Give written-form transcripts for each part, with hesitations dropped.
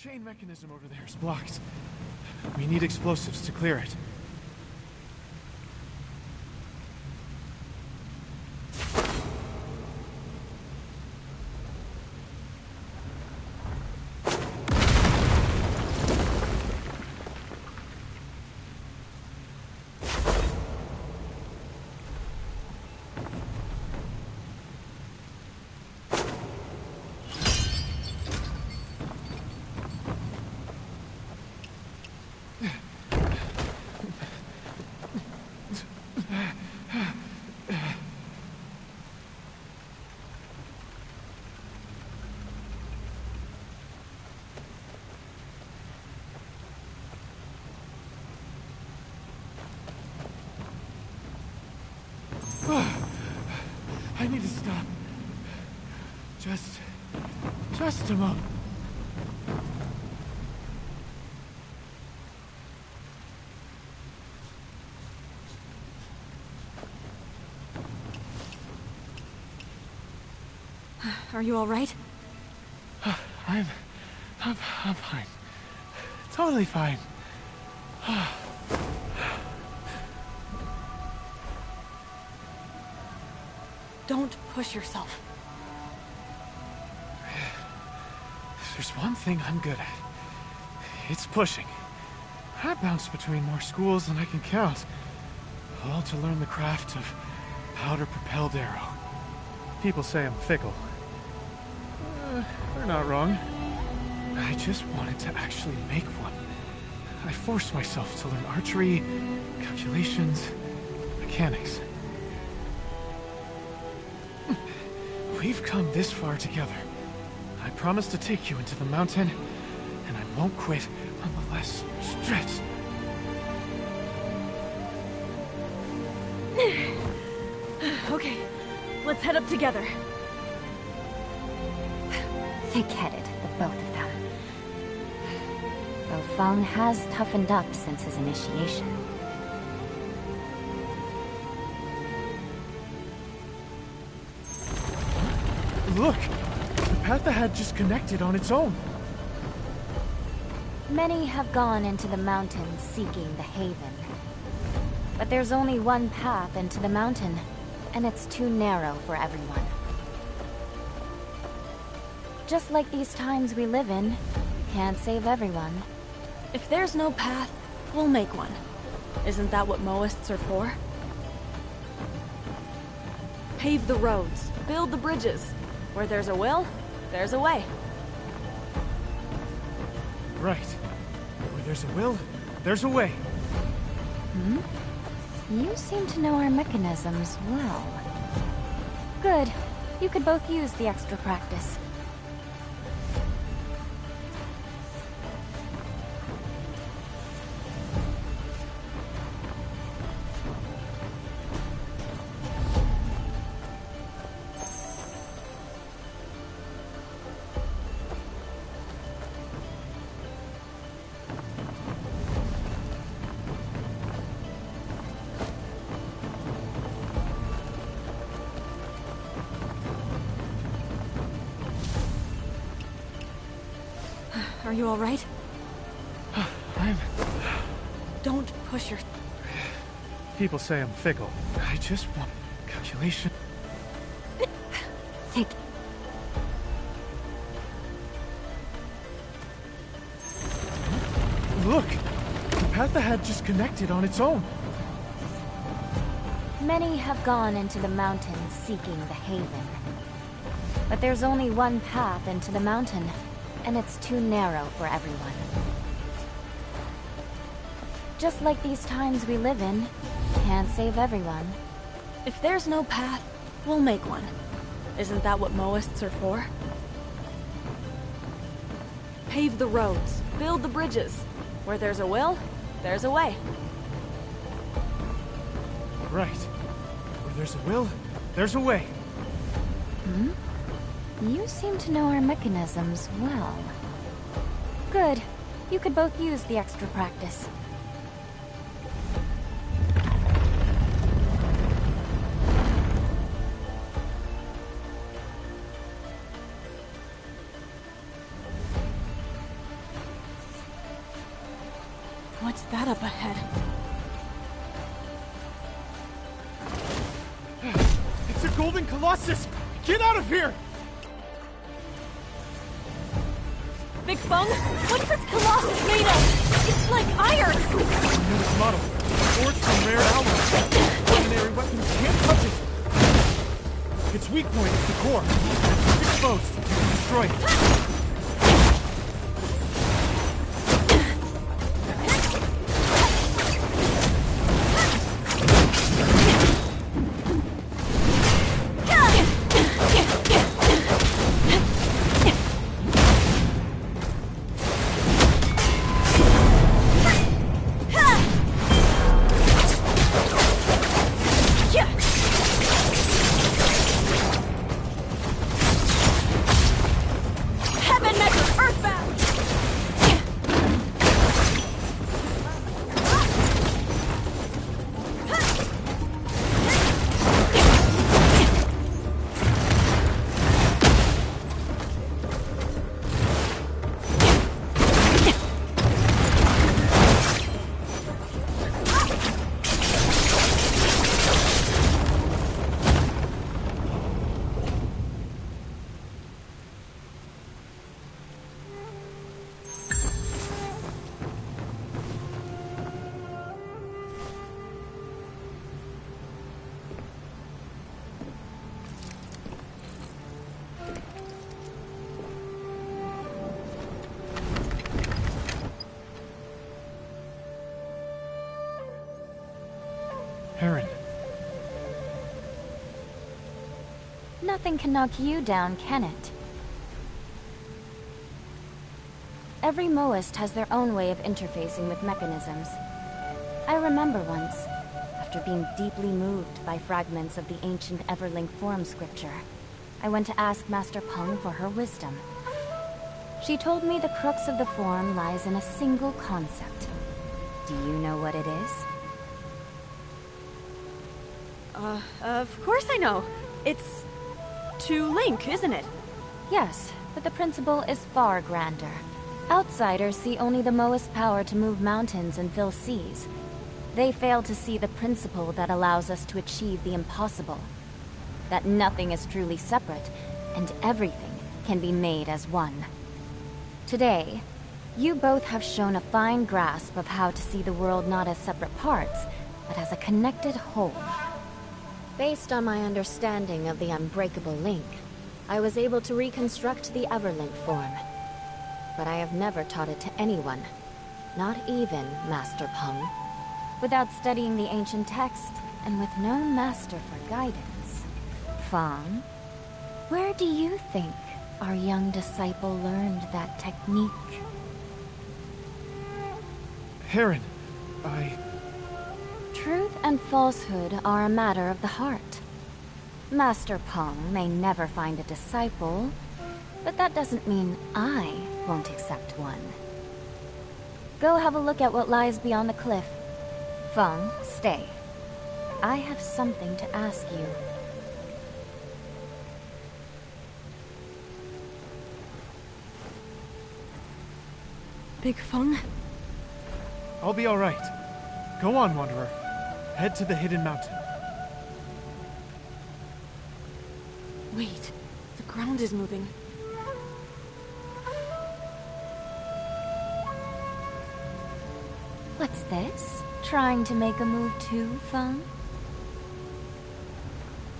chain mechanism over there is blocked. We need explosives to clear it. I need to stop. Just a moment. Are you all right? I'm fine. Totally fine. Don't push yourself. There's one thing I'm good at. It's pushing. I bounce between more schools than I can count. All to learn the craft of powder-propelled arrow. People say I'm fickle. They're not wrong. I just wanted to actually make one. I forced myself to learn archery, calculations, mechanics. We've come this far together. I promise to take you into the mountain, and I won't quit unless stretch. Okay, let's head up together. Thick-headed, the both of them. Though Feng has toughened up since his initiation. Look! The path ahead just connected on its own. Many have gone into the mountains seeking the haven. But there's only one path into the mountain, and it's too narrow for everyone. Just like these times we live in, can't save everyone. If there's no path, we'll make one. Isn't that what Moists are for? Pave the roads, build the bridges. Where there's a will, there's a way. Right. Where there's a will, there's a way. You seem to know our mechanisms well. Good. You could both use the extra practice. Are you all right? I'm... Don't push your... People say I'm fickle. I just want calculation. Think. Look! The path ahead just connected on its own. Many have gone into the mountains seeking the haven. But there's only one path into the mountain, and it's too narrow for everyone. Just like these times we live in, can't save everyone. If there's no path, we'll make one. Isn't that what Moists are for? Pave the roads, build the bridges. Where there's a will, there's a way. Right. Where there's a will, there's a way. You seem to know our mechanisms well. Good. You could both use the extra practice. What's that up ahead? It's a golden colossus! Get out of here! Big Fung, what's this colossus made of? It's like iron! Newest model. Forged from rare alloy. Ordinary weapons can't touch it. Its weak point is the core. It's exposed. Destroy it. Heron. Nothing can knock you down, can it? Every Moist has their own way of interfacing with mechanisms. I remember once, after being deeply moved by fragments of the ancient Everlink form scripture, I went to ask Master Peng for her wisdom. She told me the crux of the form lies in a single concept. Do you know what it is? Of course I know. It's to link, isn't it? Yes, but the principle is far grander. Outsiders see only the Moist power to move mountains and fill seas. They fail to see the principle that allows us to achieve the impossible. That nothing is truly separate, and everything can be made as one. Today, you both have shown a fine grasp of how to see the world not as separate parts, but as a connected whole. Based on my understanding of the unbreakable link, I was able to reconstruct the Everlink form. But I have never taught it to anyone, not even Master Peng. Without studying the ancient text, and with no master for guidance. Fang, where do you think our young disciple learned that technique? Heron, Truth and falsehood are a matter of the heart. Master Peng may never find a disciple, but that doesn't mean I won't accept one. Go have a look at what lies beyond the cliff. Feng, stay. I have something to ask you. Big Fung? I'll be all right. Go on, Wanderer. Head to the hidden mountain. Wait, the ground is moving. What's this? Trying to make a move too, Feng?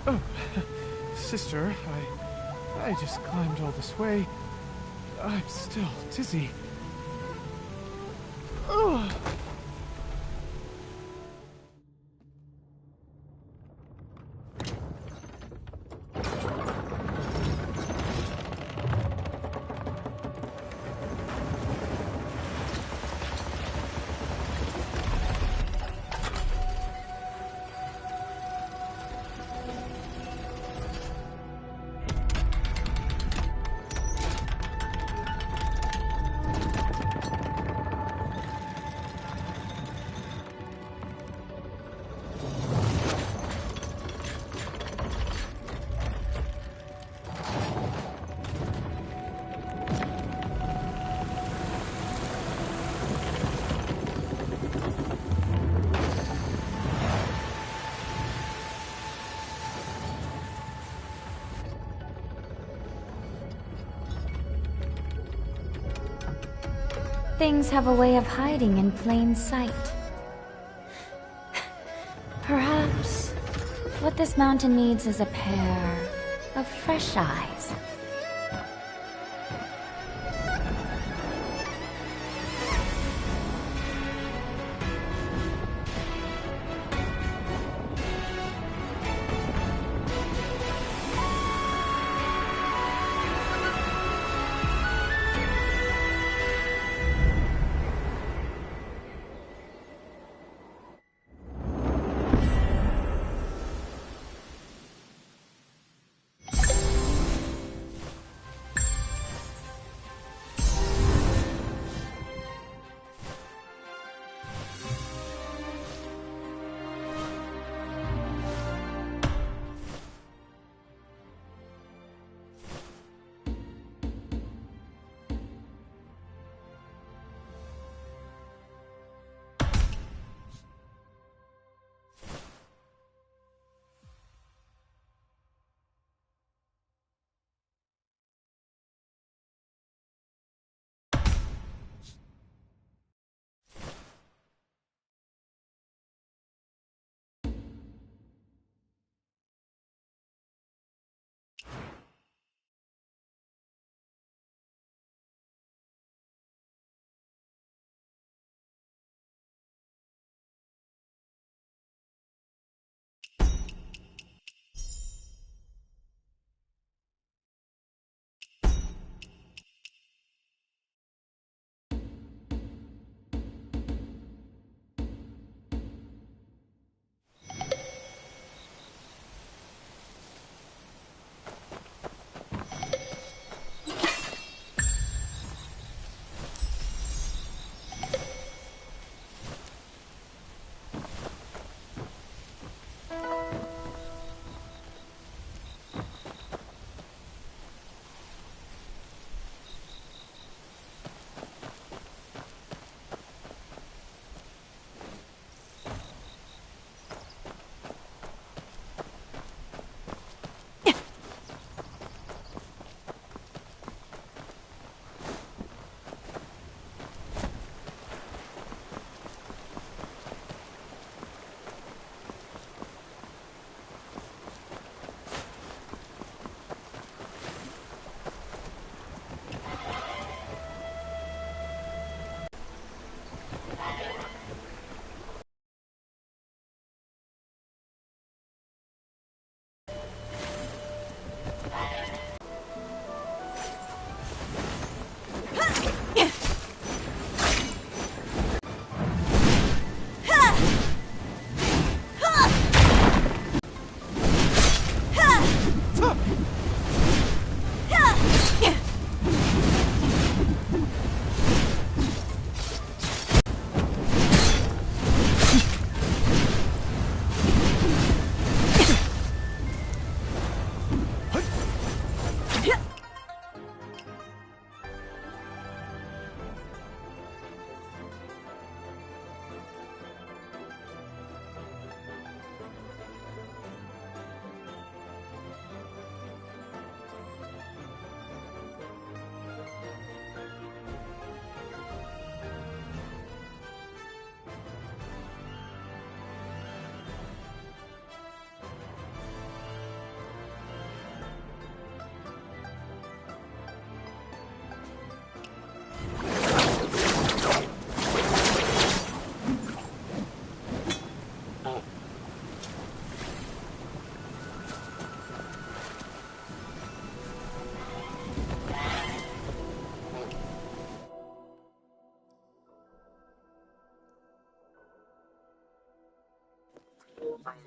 Oh, sister, I just climbed all this way. I'm still dizzy. Ugh. Things have a way of hiding in plain sight. Perhaps what this mountain needs is a pair of fresh eyes.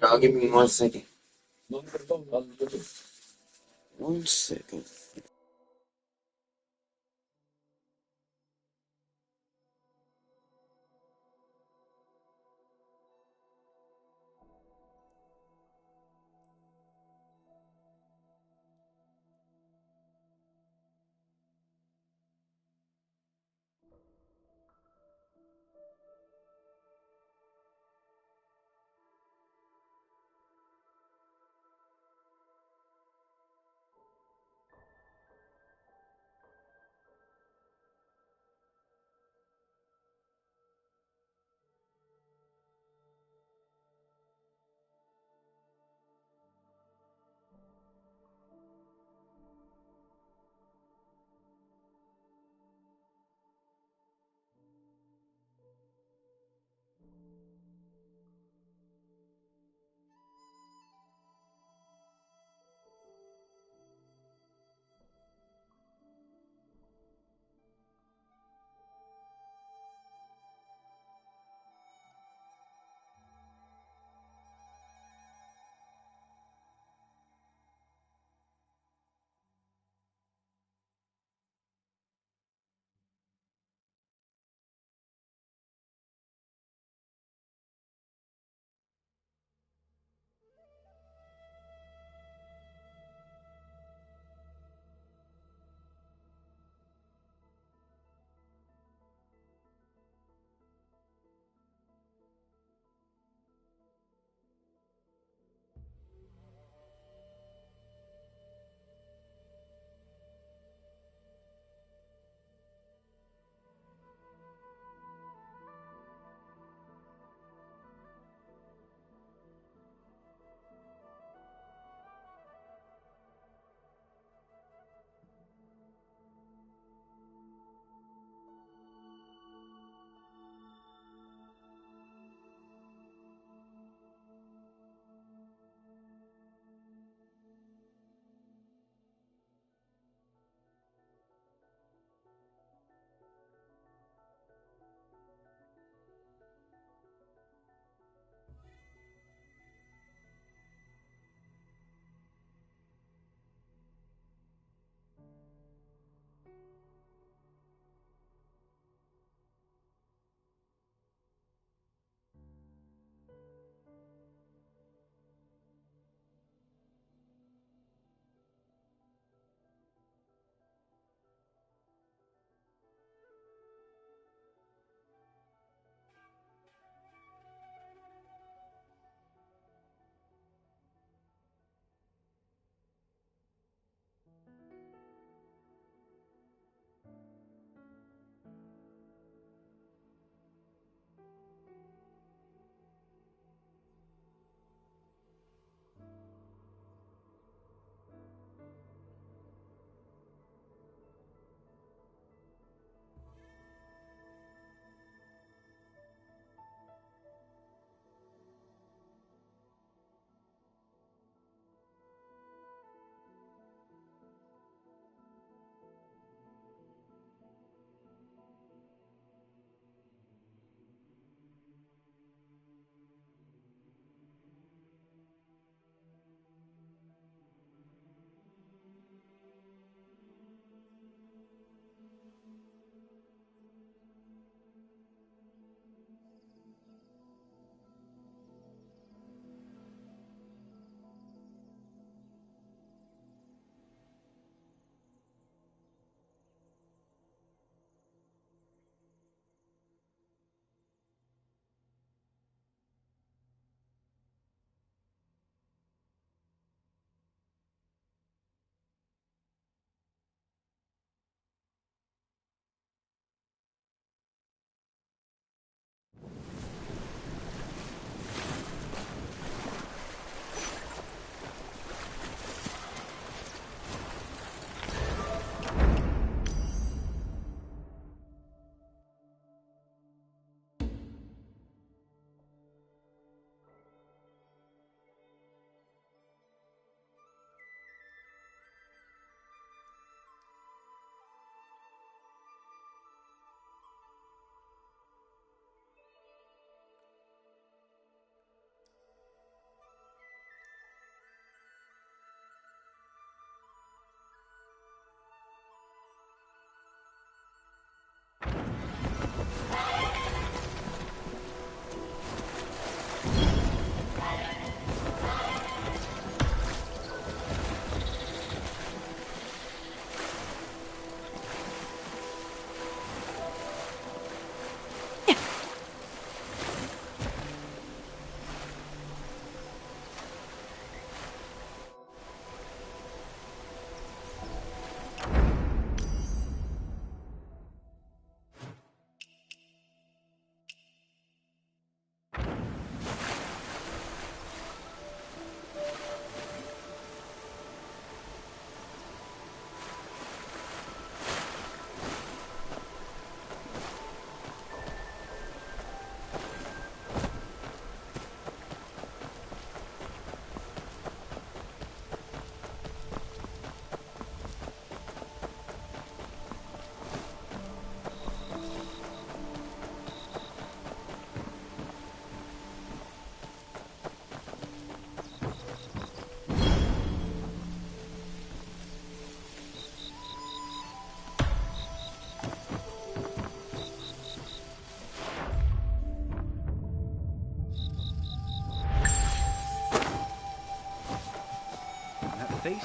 I'll give me 1 second. 1 second.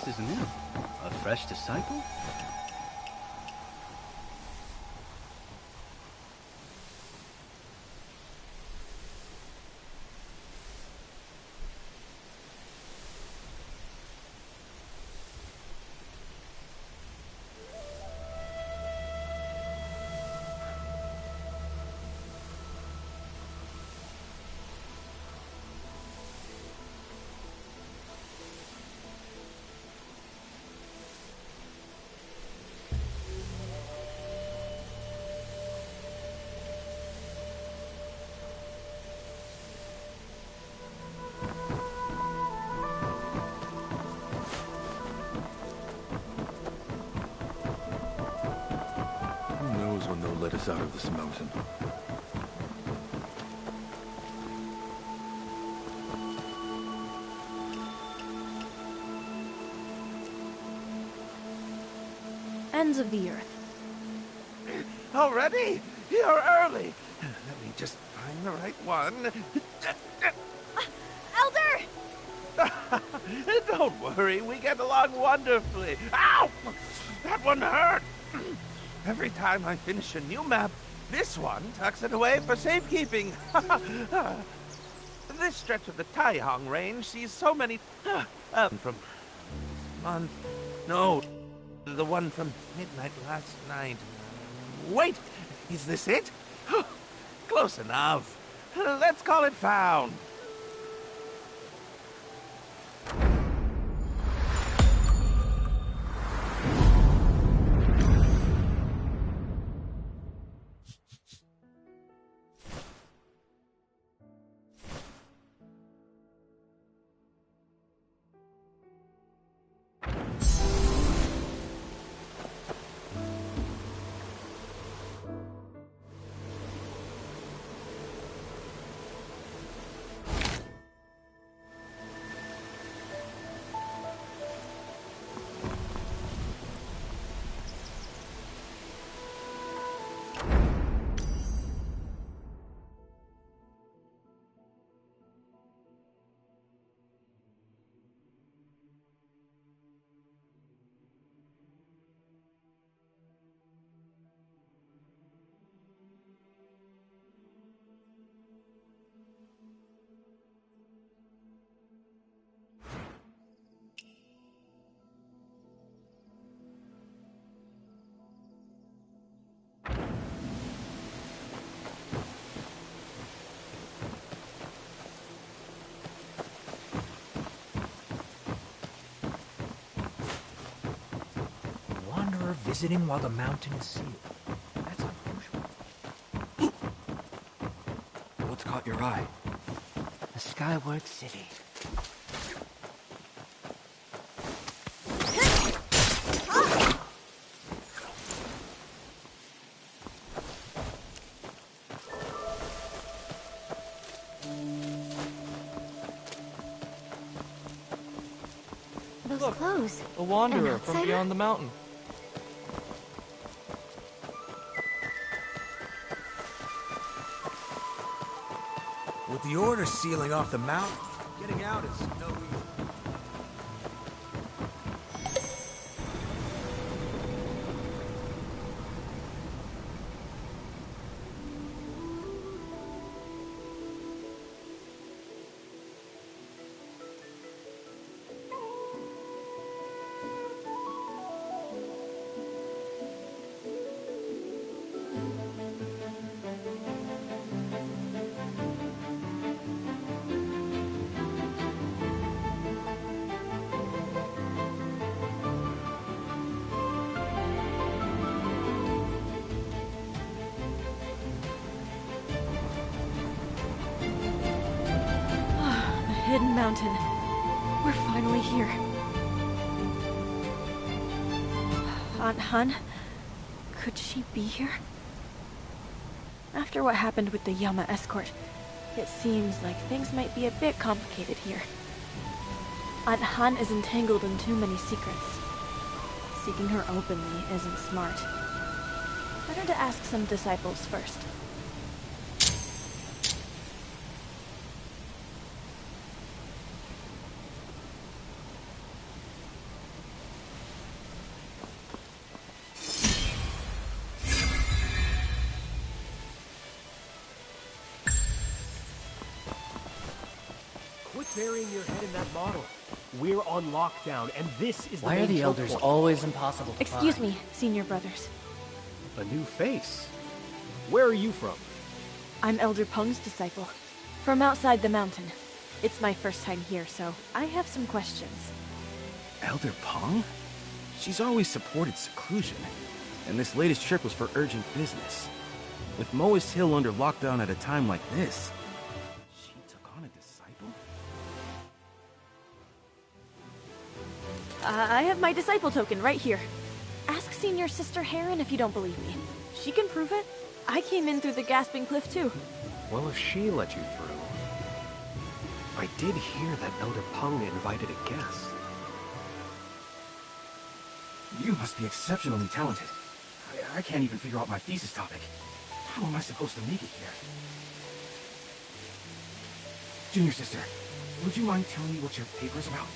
first, isn't it? A fresh disciple? Who knows when they'll let us out of this mountain? Ends of the earth. Already? You're early. Let me just find the right one. Elder! Don't worry, we get along wonderfully. Ow! That one hurt. Every time I finish a new map, this one tucks it away for safekeeping. This stretch of the Taihong Range sees so many... from... month... No, the one from midnight last night. Wait, is this it? Close enough. Let's call it found. Visiting while the mountain is sealed. That's unusual. What's caught your eye? A skyward city. Those clothes. A wanderer An from outsider? beyond the mountain. With the order sealing off the mountain, getting out is no easy. Hidden mountain. We're finally here. Aunt Hun? Could she be here? After what happened with the Yama escort, it seems like things might be a bit complicated here. Aunt Han is entangled in too many secrets. Seeking her openly isn't smart. Better to ask some disciples first. burying your head in that bottle? We're on lockdown, and this is the Why are main the choke elders point. always impossible to Excuse find? me, senior brothers. A new face? Where are you from? I'm Elder Peng's disciple. From outside the mountain. It's my first time here, so I have some questions. Elder Peng? She's always supported seclusion, and this latest trip was for urgent business. With Moist Hill under lockdown at a time like this, she took on a disciple? I have my disciple token right here. Ask Senior Sister Heron if you don't believe me. She can prove it. I came in through the Gasping Cliff too. Well, if she let you through... I did hear that Elder Peng invited a guest. You must be exceptionally talented. I can't even figure out my thesis topic. How am I supposed to make it here? Junior sister, would you mind telling me what your paper's about?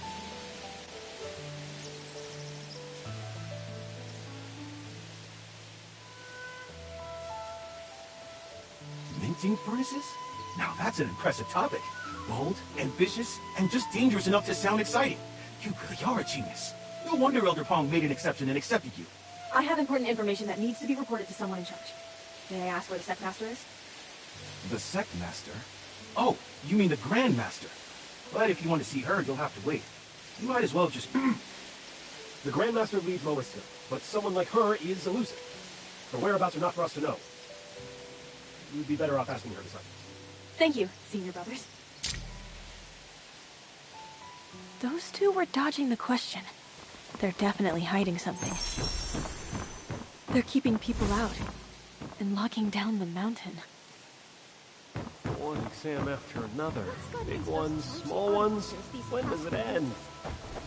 Minting furnaces? Now that's an impressive topic. Bold, ambitious, and just dangerous enough to sound exciting. You really are a genius. No wonder Elder Peng made an exception and accepted you. I have important information that needs to be reported to someone in charge. May I ask where the sect master is? The sect master? Oh, you mean the Grand Master. But if you want to see her, you'll have to wait. You might as well just... The Grandmaster leads Moist Hill, but someone like her is elusive. Her whereabouts are not for us to know. You'd be better off asking her disciples. Thank you, senior brothers. Those two were dodging the question. They're definitely hiding something. They're keeping people out and locking down the mountain. One exam after another. Big ones, small ones. When does it end?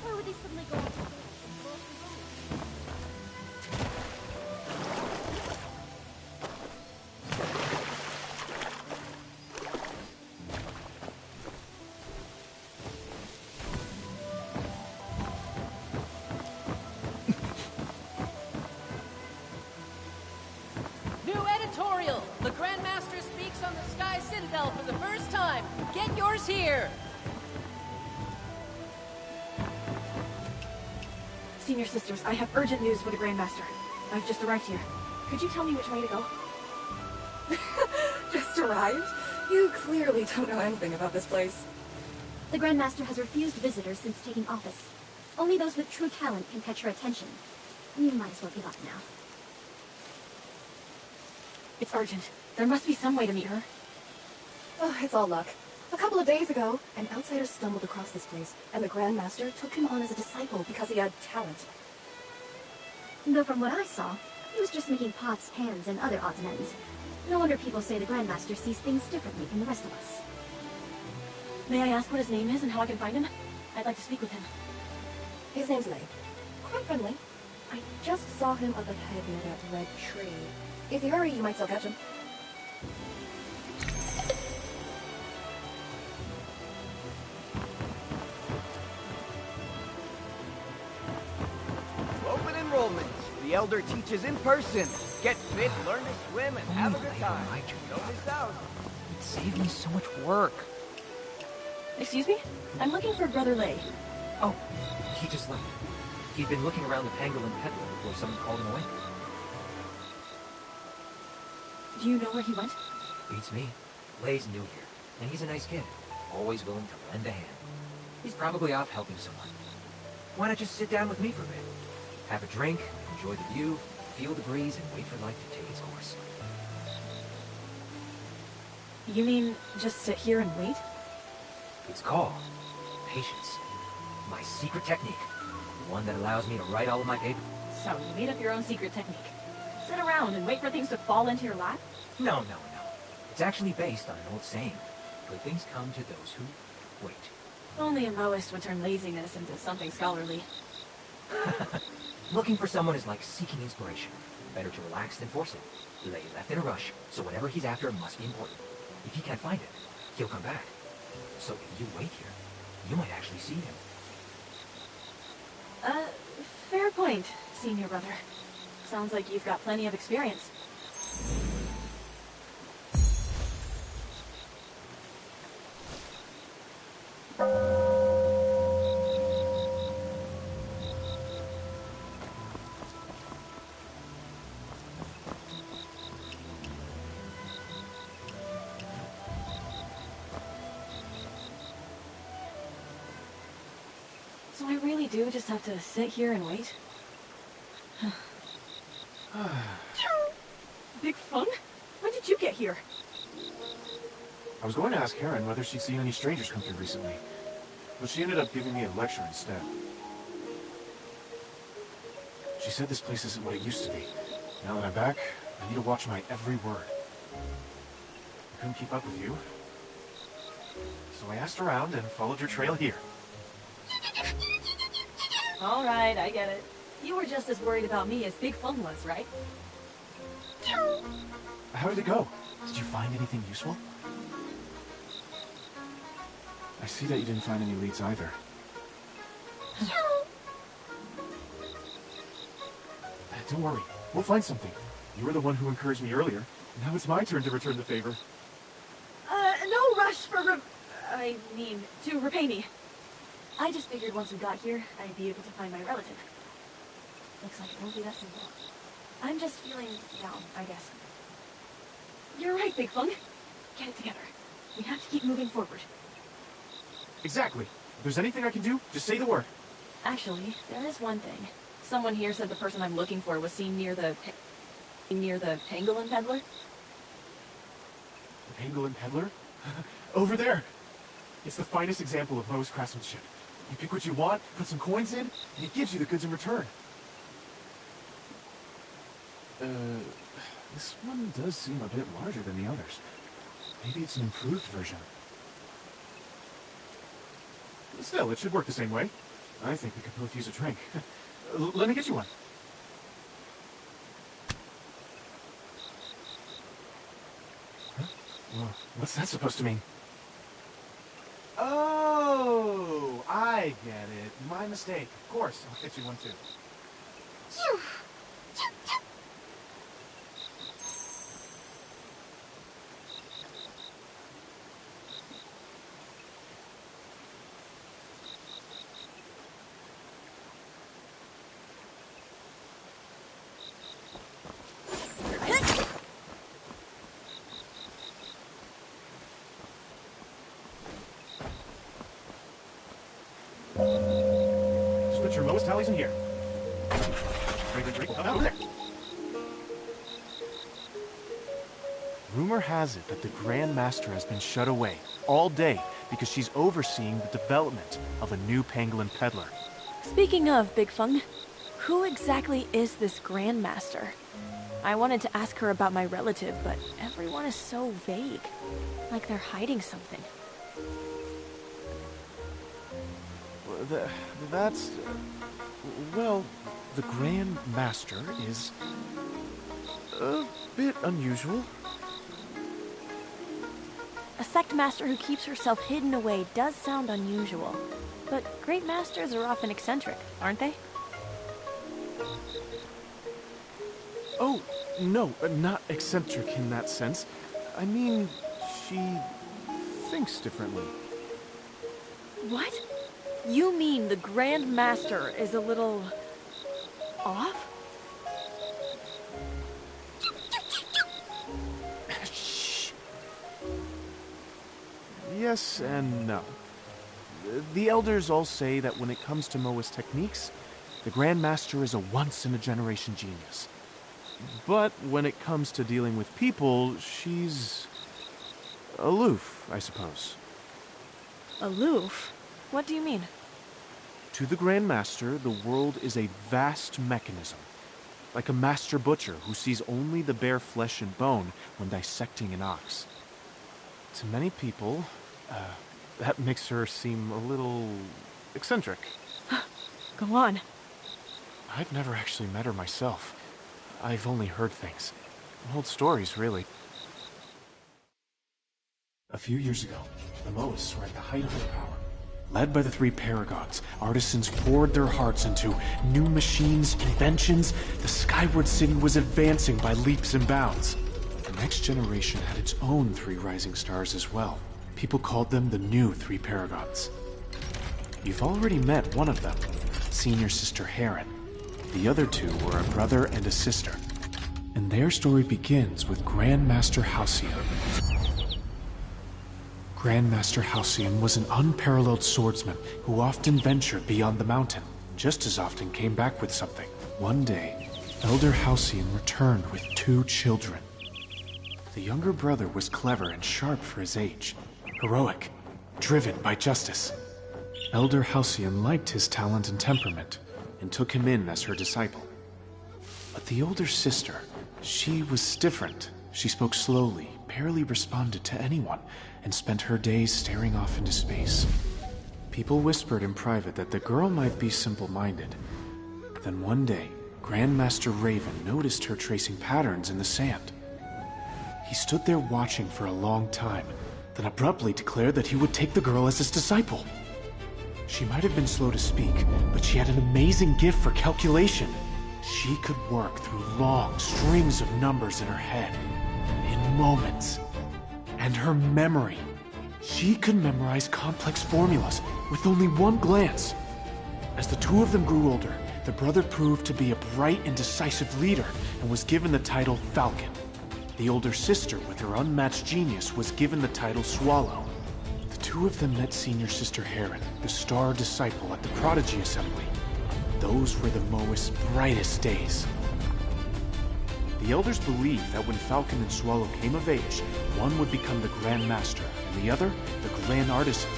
Why would they suddenly go into New editorial! The Grandmaster speaks on the Sky Citadel for the first time! Get yours here! Senior sisters, I have urgent news for the Grandmaster. I've just arrived here. Could you tell me which way to go? Just arrived? You clearly don't know anything about this place. The Grandmaster has refused visitors since taking office. Only those with true talent can catch her attention. You might as well give up now. It's urgent. There must be some way to meet her. Oh, it's all luck. A couple of days ago, an outsider stumbled across this place, and the Grandmaster took him on as a disciple because he had talent. Though from what I saw, he was just making pots, pans, and other odds and ends. No wonder people say the Grandmaster sees things differently from the rest of us. May I ask what his name is and how I can find him? I'd like to speak with him. His name's Lei. Quite friendly. I just saw him up ahead near that red tree. If you hurry, you might still catch him. Open enrollment. The Elder teaches in person. Get fit, learn to swim, and have a good time. Don't miss out. It saved me so much work. Excuse me? I'm looking for Brother Lei. Oh, he just left. He'd been looking around the pangolin peddler before someone called him away. Do you know where he went? Beats me. Lei's new here, and he's a nice kid. Always willing to lend a hand. He's probably off helping someone. Why not just sit down with me for a bit? Have a drink, enjoy the view, feel the breeze, and wait for life to take its course. You mean just sit here and wait? It's called patience. My secret technique. The one that allows me to write all of my papers. So you made up your own secret technique. Sit around and wait for things to fall into your lap? No. It's actually based on an old saying. Good things come to those who wait. Only a Moist would turn laziness into something scholarly. Looking for someone is like seeking inspiration. Better to relax than force it. Lei left in a rush, so whatever he's after must be important. If he can't find it, he'll come back. So if you wait here, you might actually see him. Fair point, senior brother. Sounds like you've got plenty of experience. really do just have to sit here and wait? Big Fun? When did you get here? I was going to ask Heron whether she'd seen any strangers come through recently, but she ended up giving me a lecture instead. She said this place isn't what it used to be. Now that I'm back, I need to watch my every word. I couldn't keep up with you, so I asked around and followed your trail here. All right, I get it. You were just as worried about me as Big Fun was, right? How did it go? Did you find anything useful? I see that you didn't find any leads either. Don't worry, we'll find something. You were the one who encouraged me earlier. Now it's my turn to return the favor. No rush for to repay me. I just figured once we got here, I'd be able to find my relative. Looks like it won't be that simple. I'm just feeling down, I guess. You're right, Big Fun. Get it together. We have to keep moving forward. Exactly. If there's anything I can do, just say the word. Actually, there is one thing. Someone here said the person I'm looking for was seen near the Pangolin Peddler. The Pangolin Peddler? Over there! It's the finest example of Moe's craftsmanship. You pick what you want, put some coins in, and it gives you the goods in return. This one does seem a bit larger than the others. Maybe it's an improved version. Still, it should work the same way. I think we could both use a drink. Let me get you one. Huh? Well, what's that supposed to mean? Oh, I get it. My mistake. Of course, I'll get you one too. Just put your lowest tallies in here. Drink will come out there. Rumor has it that the Grand Master has been shut away all day because she's overseeing the development of a new pangolin peddler. Speaking of Big Fung, who exactly is this Grand Master? I wanted to ask her about my relative, but everyone is so vague. Like they're hiding something. Well, the Grand Master is a bit unusual. A sect master who keeps herself hidden away does sound unusual. But great masters are often eccentric, aren't they? Oh, no, not eccentric in that sense. I mean, she thinks differently. What? You mean the Grand Master is a little off? Shh. Yes and no. The elders all say that when it comes to Moa's techniques, the Grand Master is a once-in-a-generation genius. But when it comes to dealing with people, she's aloof, I suppose. Aloof? What do you mean? To the Grand Master, the world is a vast mechanism, like a master butcher who sees only the bare flesh and bone when dissecting an ox. To many people, that makes her seem a little eccentric. Go on. I've never actually met her myself. I've only heard things. Old stories, really. A few years ago, the Moas were at the height of their power. Led by the three paragons, artisans poured their hearts into new machines, inventions. The Skyward City was advancing by leaps and bounds. The next generation had its own three rising stars as well. People called them the new three paragons. You've already met one of them, senior sister Heron. The other two were a brother and a sister. And their story begins with Grand Master Halcyon. Grandmaster Halcyon was an unparalleled swordsman who often ventured beyond the mountain, just as often came back with something. One day, Elder Halcyon returned with 2 children. The younger brother was clever and sharp for his age, heroic, driven by justice. Elder Halcyon liked his talent and temperament, and took him in as her disciple. But the older sister, she was different. She spoke slowly, barely responded to anyone, and spent her days staring off into space. People whispered in private that the girl might be simple-minded. Then one day, Grandmaster Raven noticed her tracing patterns in the sand. He stood there watching for a long time, then abruptly declared that he would take the girl as his disciple. She might have been slow to speak, but she had an amazing gift for calculation. She could work through long strings of numbers in her head, in moments. And her memory. She could memorize complex formulas with only one glance. As the 2 of them grew older, the brother proved to be a bright and decisive leader and was given the title Falcon. The older sister, with her unmatched genius, was given the title Swallow. The 2 of them met senior sister Heron, the star disciple at the Prodigy Assembly. Those were the most brightest days. The elders believed that when Falcon and Swallow came of age, one would become the Grand Master, and the other, the Grand Artisan.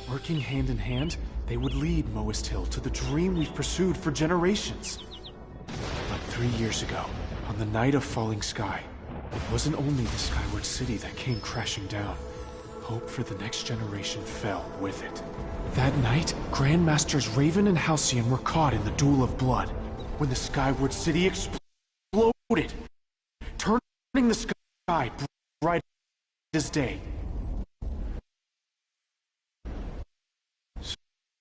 Working hand in hand, they would lead Moist Hill to the dream we've pursued for generations. But 3 years ago, on the night of falling sky, it wasn't only the Skyward City that came crashing down. Hope for the next generation fell with it. That night, Grandmasters Raven and Halcyon were caught in the duel of blood, when the Skyward City exploded, turning the sky bright as day.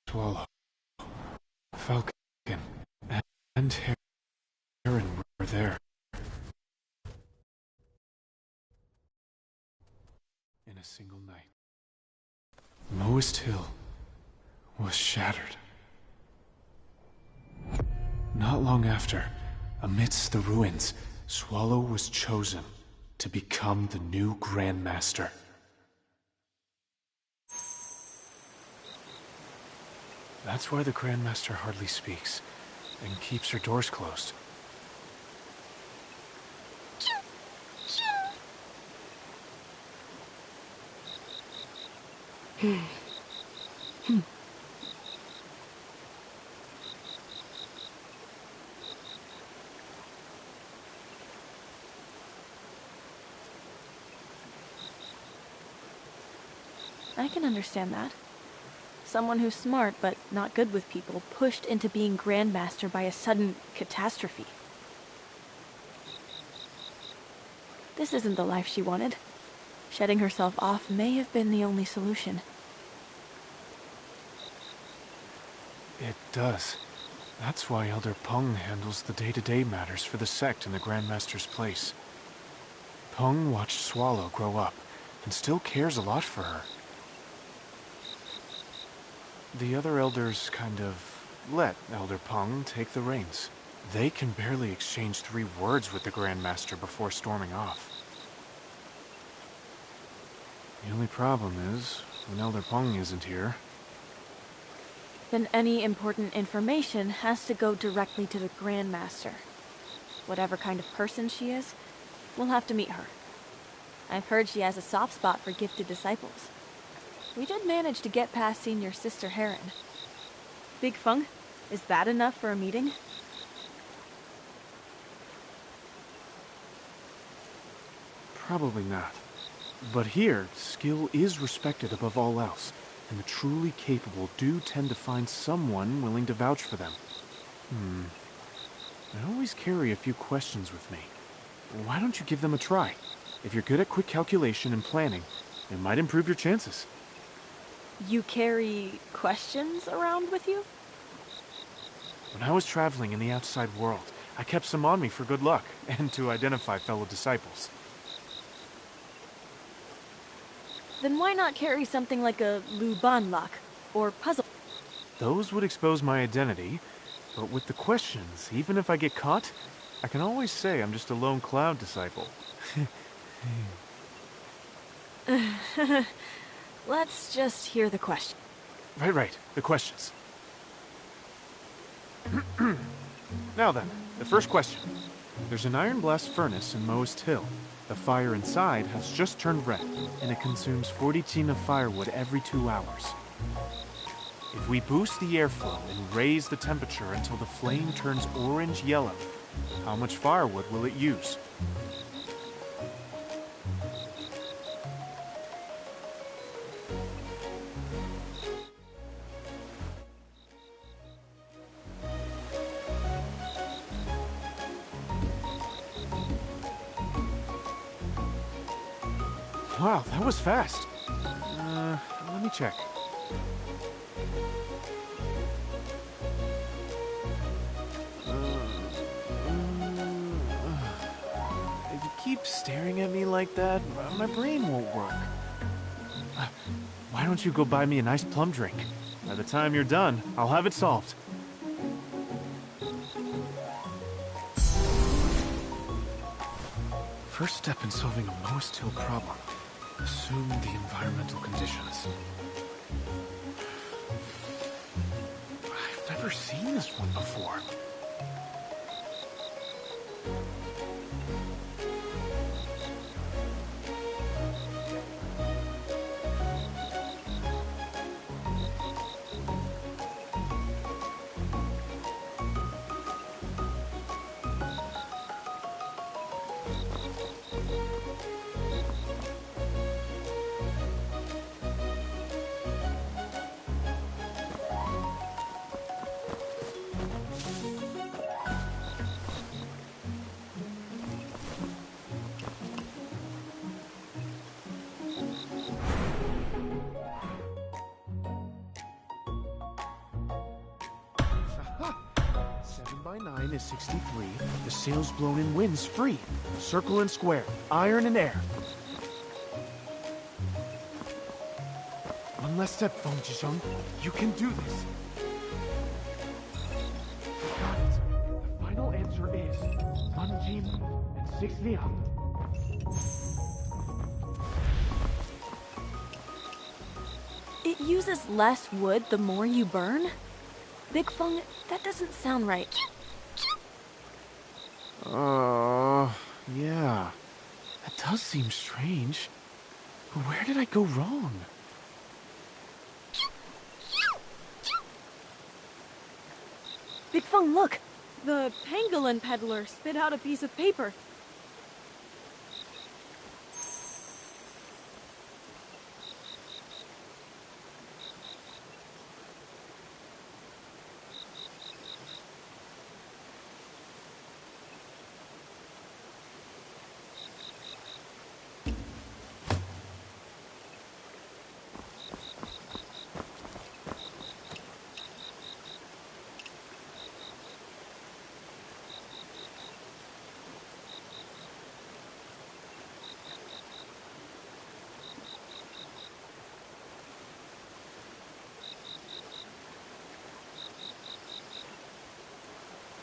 Swallow, Falcon, and Heron were there. In a single night. Moist Hill was shattered. Not long after, amidst the ruins, Swallow was chosen to become the new Grandmaster. That's why the Grandmaster hardly speaks, and keeps her doors closed. I can understand that. Someone who's smart but not good with people, pushed into being Grandmaster by a sudden catastrophe. This isn't the life she wanted. Shedding herself off may have been the only solution. It does. That's why Elder Peng handles the day-to-day matters for the sect in the Grandmaster's place. Peng watched Swallow grow up, and still cares a lot for her. The other elders kind of let Elder Peng take the reins. They can barely exchange 3 words with the Grandmaster before storming off. The only problem is, when Elder Peng isn't here... Then any important information has to go directly to the Grandmaster. Whatever kind of person she is, we'll have to meet her. I've heard she has a soft spot for gifted disciples. We did manage to get past Senior Sister Heron. Big Feng, is that enough for a meeting? Probably not. But here, skill is respected above all else, and the truly capable do tend to find someone willing to vouch for them. I always carry a few questions with me. Why don't you give them a try? If you're good at quick calculation and planning, it might improve your chances. You carry questions around with you? When I was traveling in the outside world, I kept some on me for good luck, and to identify fellow disciples. Then why not carry something like a Luban lock, or puzzle? Those would expose my identity, but with the questions, even if I get caught, I can always say I'm just a lone cloud disciple. Let's just hear the question. Right. The questions. Now then, the first question. There's an iron blast furnace in Most Hill. The fire inside has just turned red, and it consumes 40 tin of firewood every 2 hours. If we boost the airflow and raise the temperature until the flame turns orange-yellow, how much firewood will it use? Wow, that was fast. Let me check. If you keep staring at me like that, my brain won't work. Why don't you go buy me a nice plum drink? By the time you're done, I'll have it solved. First step in solving a Most Hill problem. Assume the environmental conditions. I've never seen this one before. By 9 is 63. The sails blown in winds free. Circle and square. Iron and air. One less step, Feng Jisheng. You can do this. Got it. The final answer is 1 team and 6 liang. It uses less wood the more you burn? Big Feng, that doesn't sound right. Yeah. That does seem strange. Where did I go wrong? Big Feng, look! The pangolin peddler spit out a piece of paper.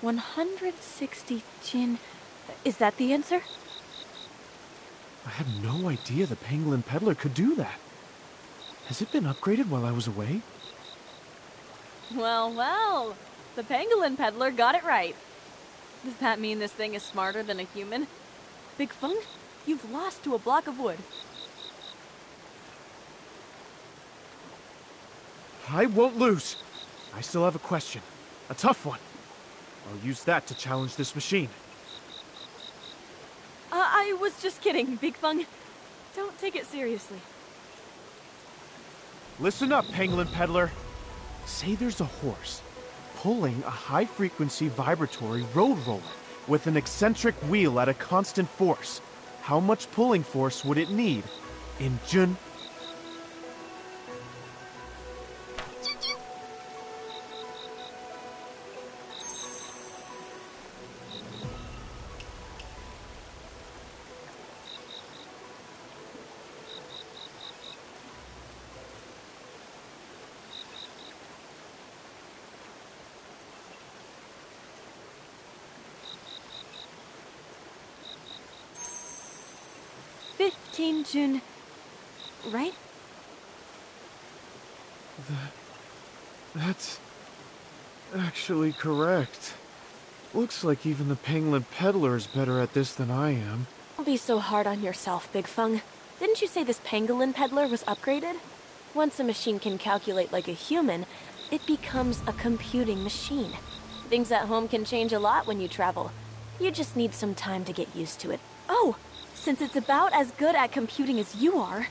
$160 Jin. Is that the answer? I had no idea the pangolin peddler could do that. Has it been upgraded while I was away? Well. The pangolin peddler got it right. Does that mean this thing is smarter than a human? Big Feng, you've lost to a block of wood. I won't lose. I still have a question. A tough one. I'll use that to challenge this machine. I was just kidding, Big Feng. Don't take it seriously. Listen up, pangolin peddler. Say there's a horse pulling a high-frequency vibratory road roller with an eccentric wheel at a constant force. How much pulling force would it need in Jun? Jun, right? That's actually correct. Looks like even the Penguin Peddler is better at this than I am. Don't be so hard on yourself, Big Fung. Didn't you say this Pangolin Peddler was upgraded? Once a machine can calculate like a human, it becomes a computing machine. Things at home can change a lot when you travel. You just need some time to get used to it. Oh, since it's about as good at computing as you are,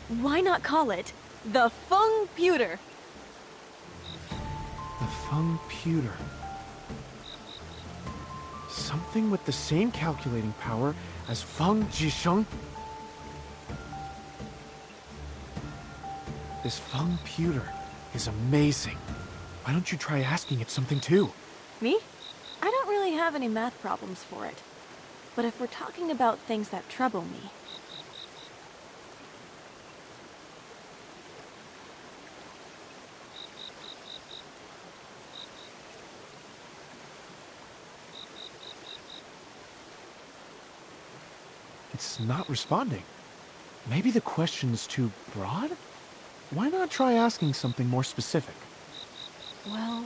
why not call it the Fung-puter? The Fung-puter. Something with the same calculating power as Feng Jisheng? This Fung-puter is amazing. Why don't you try asking it something too? Me? I don't really have any math problems for it. But if we're talking about things that trouble me... It's not responding. Maybe the question's too broad? Why not try asking something more specific? Well...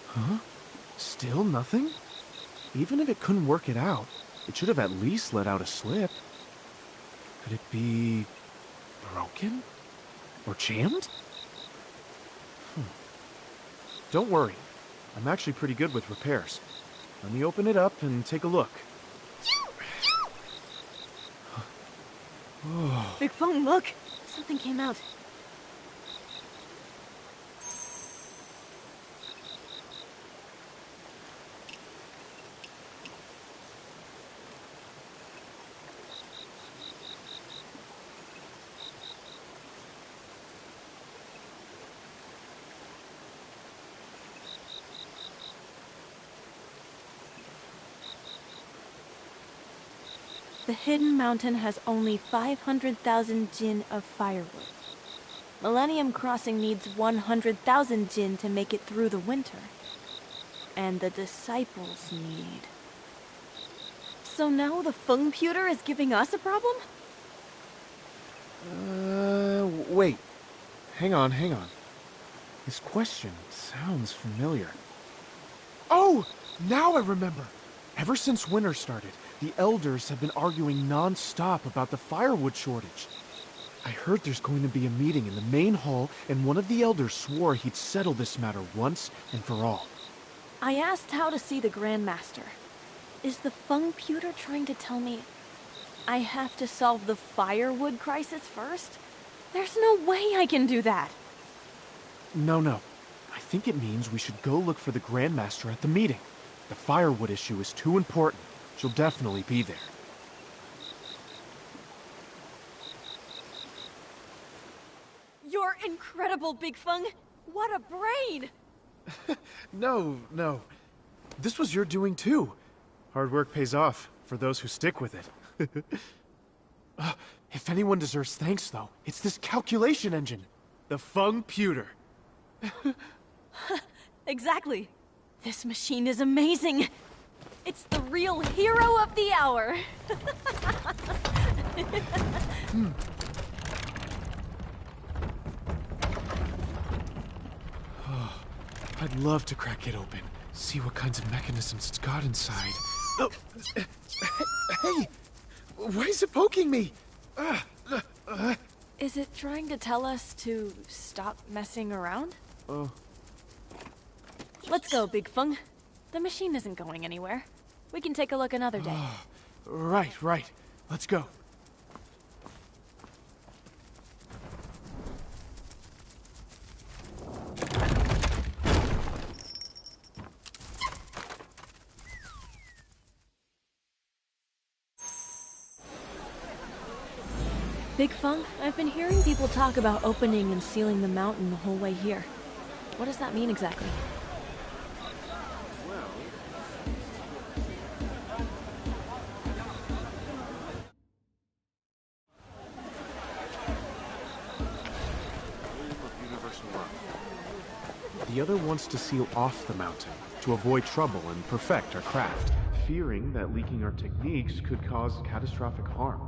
Huh? Still nothing? Even if it couldn't work it out, it should have at least let out a slip. Could it be... broken? Or jammed? Don't worry. I'm actually pretty good with repairs. Let me open it up and take a look. Oh. Big Fung, look! Something came out. The hidden mountain has only 500,000 jin of firewood. Millennium Crossing needs 100,000 jin to make it through the winter. And the disciples need... So now the Fung-puter is giving us a problem? Wait. Hang on. This question sounds familiar. Oh! Now I remember! Ever since winter started, the elders have been arguing non-stop about the firewood shortage. I heard there's going to be a meeting in the main hall, and one of the elders swore he'd settle this matter once and for all. I asked how to see the Grand Master. Is the Fung-puter trying to tell me I have to solve the firewood crisis first? There's no way I can do that. No. I think it means we should go look for the Grand Master at the meeting. The firewood issue is too important. She'll definitely be there. You're incredible, Big Fung! What a brain! No. This was your doing too. Hard work pays off, for those who stick with it. If anyone deserves thanks, though, it's this calculation engine. The Fung-puter. Exactly. This machine is amazing. It's the real hero of the hour. I'd love to crack it open. See what kinds of mechanisms it's got inside. Oh, hey! Why is it poking me? Is it trying to tell us to stop messing around? Oh. Let's go, Big Fung. The machine isn't going anywhere. We can take a look another day. Right. Let's go. Big Fung, I've been hearing people talk about opening and sealing the mountain the whole way here. What does that mean exactly? The other wants to seal off the mountain to avoid trouble and perfect our craft, fearing that leaking our techniques could cause catastrophic harm.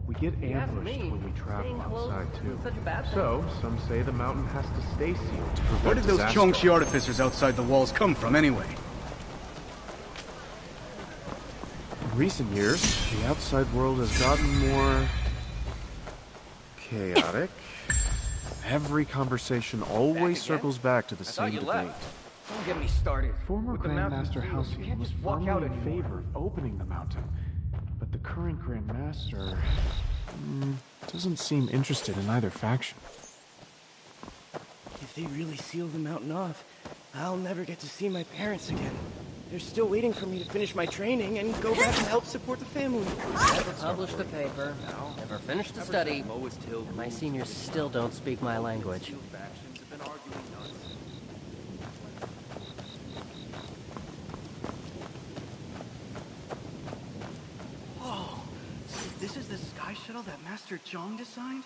We get ambushed when we travel outside, too. So, some say the mountain has to stay sealed to prevent Where did those disaster. Chongqi artificers outside the walls come from, anyway? In recent years, the outside world has gotten more chaotic. Every conversation always circles back to the same debate. Don't get me started. Former With the mountain Grandmaster sealed, you Halcyon can't was just walk firmly out in anymore. favor of opening the mountain, but the current Grandmaster doesn't seem interested in either faction. If they really seal the mountain off, I'll never get to see my parents again. They're still waiting for me to finish my training and go back and help support the family. Never published the paper, never finished the study, and my seniors still don't speak my language. Whoa! So this is the sky shuttle that Master Zhong designed?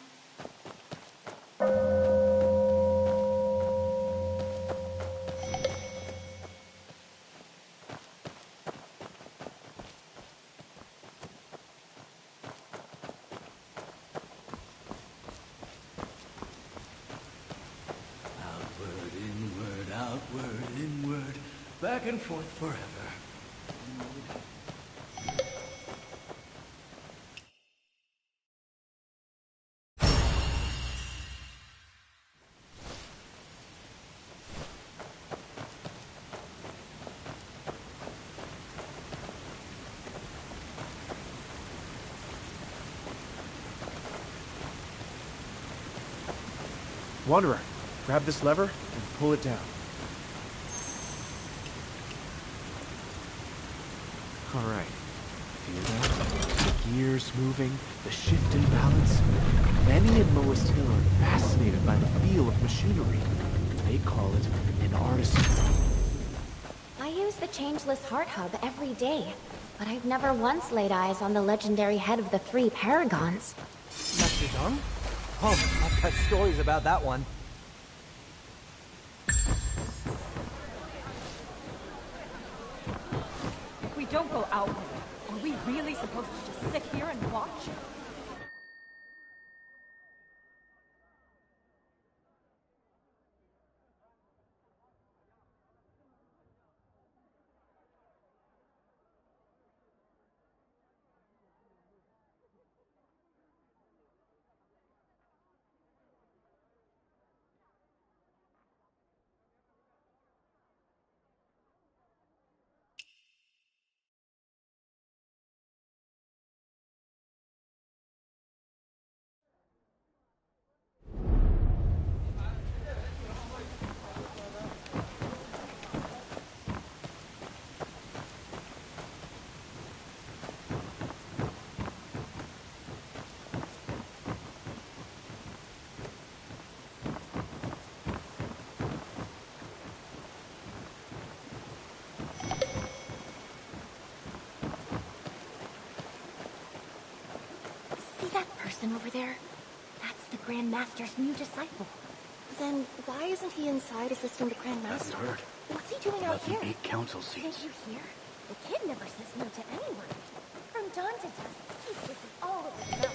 Outward, inward, back and forth forever. Wanderer, grab this lever and pull it down. Alright. Feel that? The gears moving, the shift in balance. Many in Moist Hill are fascinated by the feel of machinery. They call it an artisan. I use the Changeless Heart Hub every day, but I've never once laid eyes on the legendary head of the three Paragons. Master Zhong? Oh, I've got stories about that one. If we don't go out with it, are we really supposed to just sit here and watch? Over there? That's the Grand Master's new disciple. Then why isn't he inside assisting the Grand Master? Haven't heard. What's he doing out About the here? 8 council seats. Can't you hear? The kid never says no to anyone. From dawn to dusk, he's busy all over the mountain.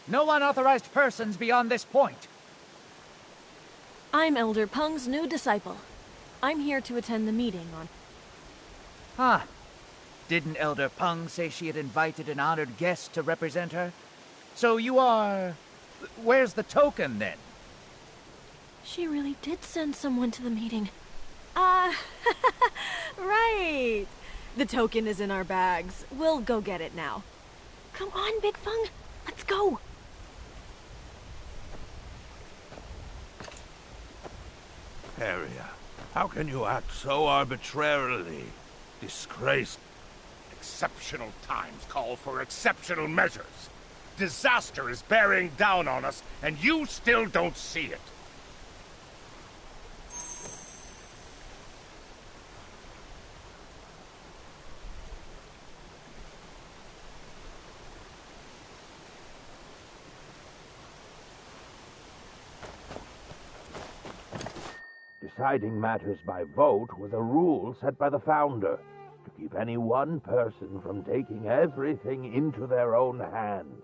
No unauthorized persons beyond this point. I'm Elder Peng's new disciple. I'm here to attend the meeting on... Huh. Didn't Elder Peng say she had invited an honored guest to represent her? So you are... Where's the token, then? She really did send someone to the meeting. Right. The token is in our bags. We'll go get it now. Come on, Big Feng. Let's go. Harrier, how can you act so arbitrarily? Disgrace. Exceptional times call for exceptional measures. Disaster is bearing down on us, and you still don't see it. Deciding matters by vote was a rule set by the founder to keep any one person from taking everything into their own hands.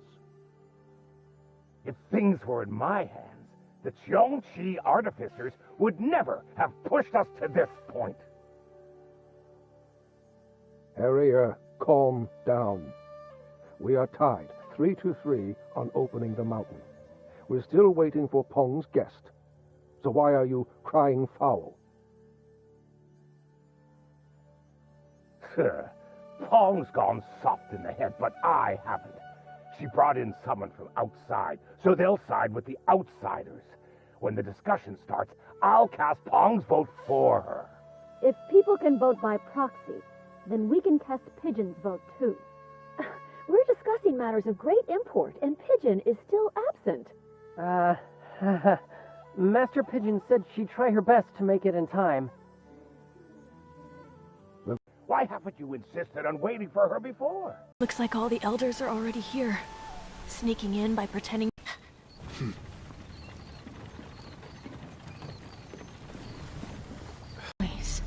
If things were in my hands, the Qiongqi artificers would never have pushed us to this point. Harrier, calm down. We are tied 3-3 on opening the mountain. We're still waiting for Peng's guest. So why are you crying foul? Sir, Peng's gone soft in the head, but I haven't. She brought in someone from outside, so they'll side with the outsiders. When the discussion starts, I'll cast Peng's vote for her. If people can vote by proxy, then we can cast Pigeon's vote too. We're discussing matters of great import, and Pigeon is still absent. Master Pigeon said she'd try her best to make it in time. Why haven't you insisted on waiting for her before? Looks like all the elders are already here. Sneaking in by pretending... Please.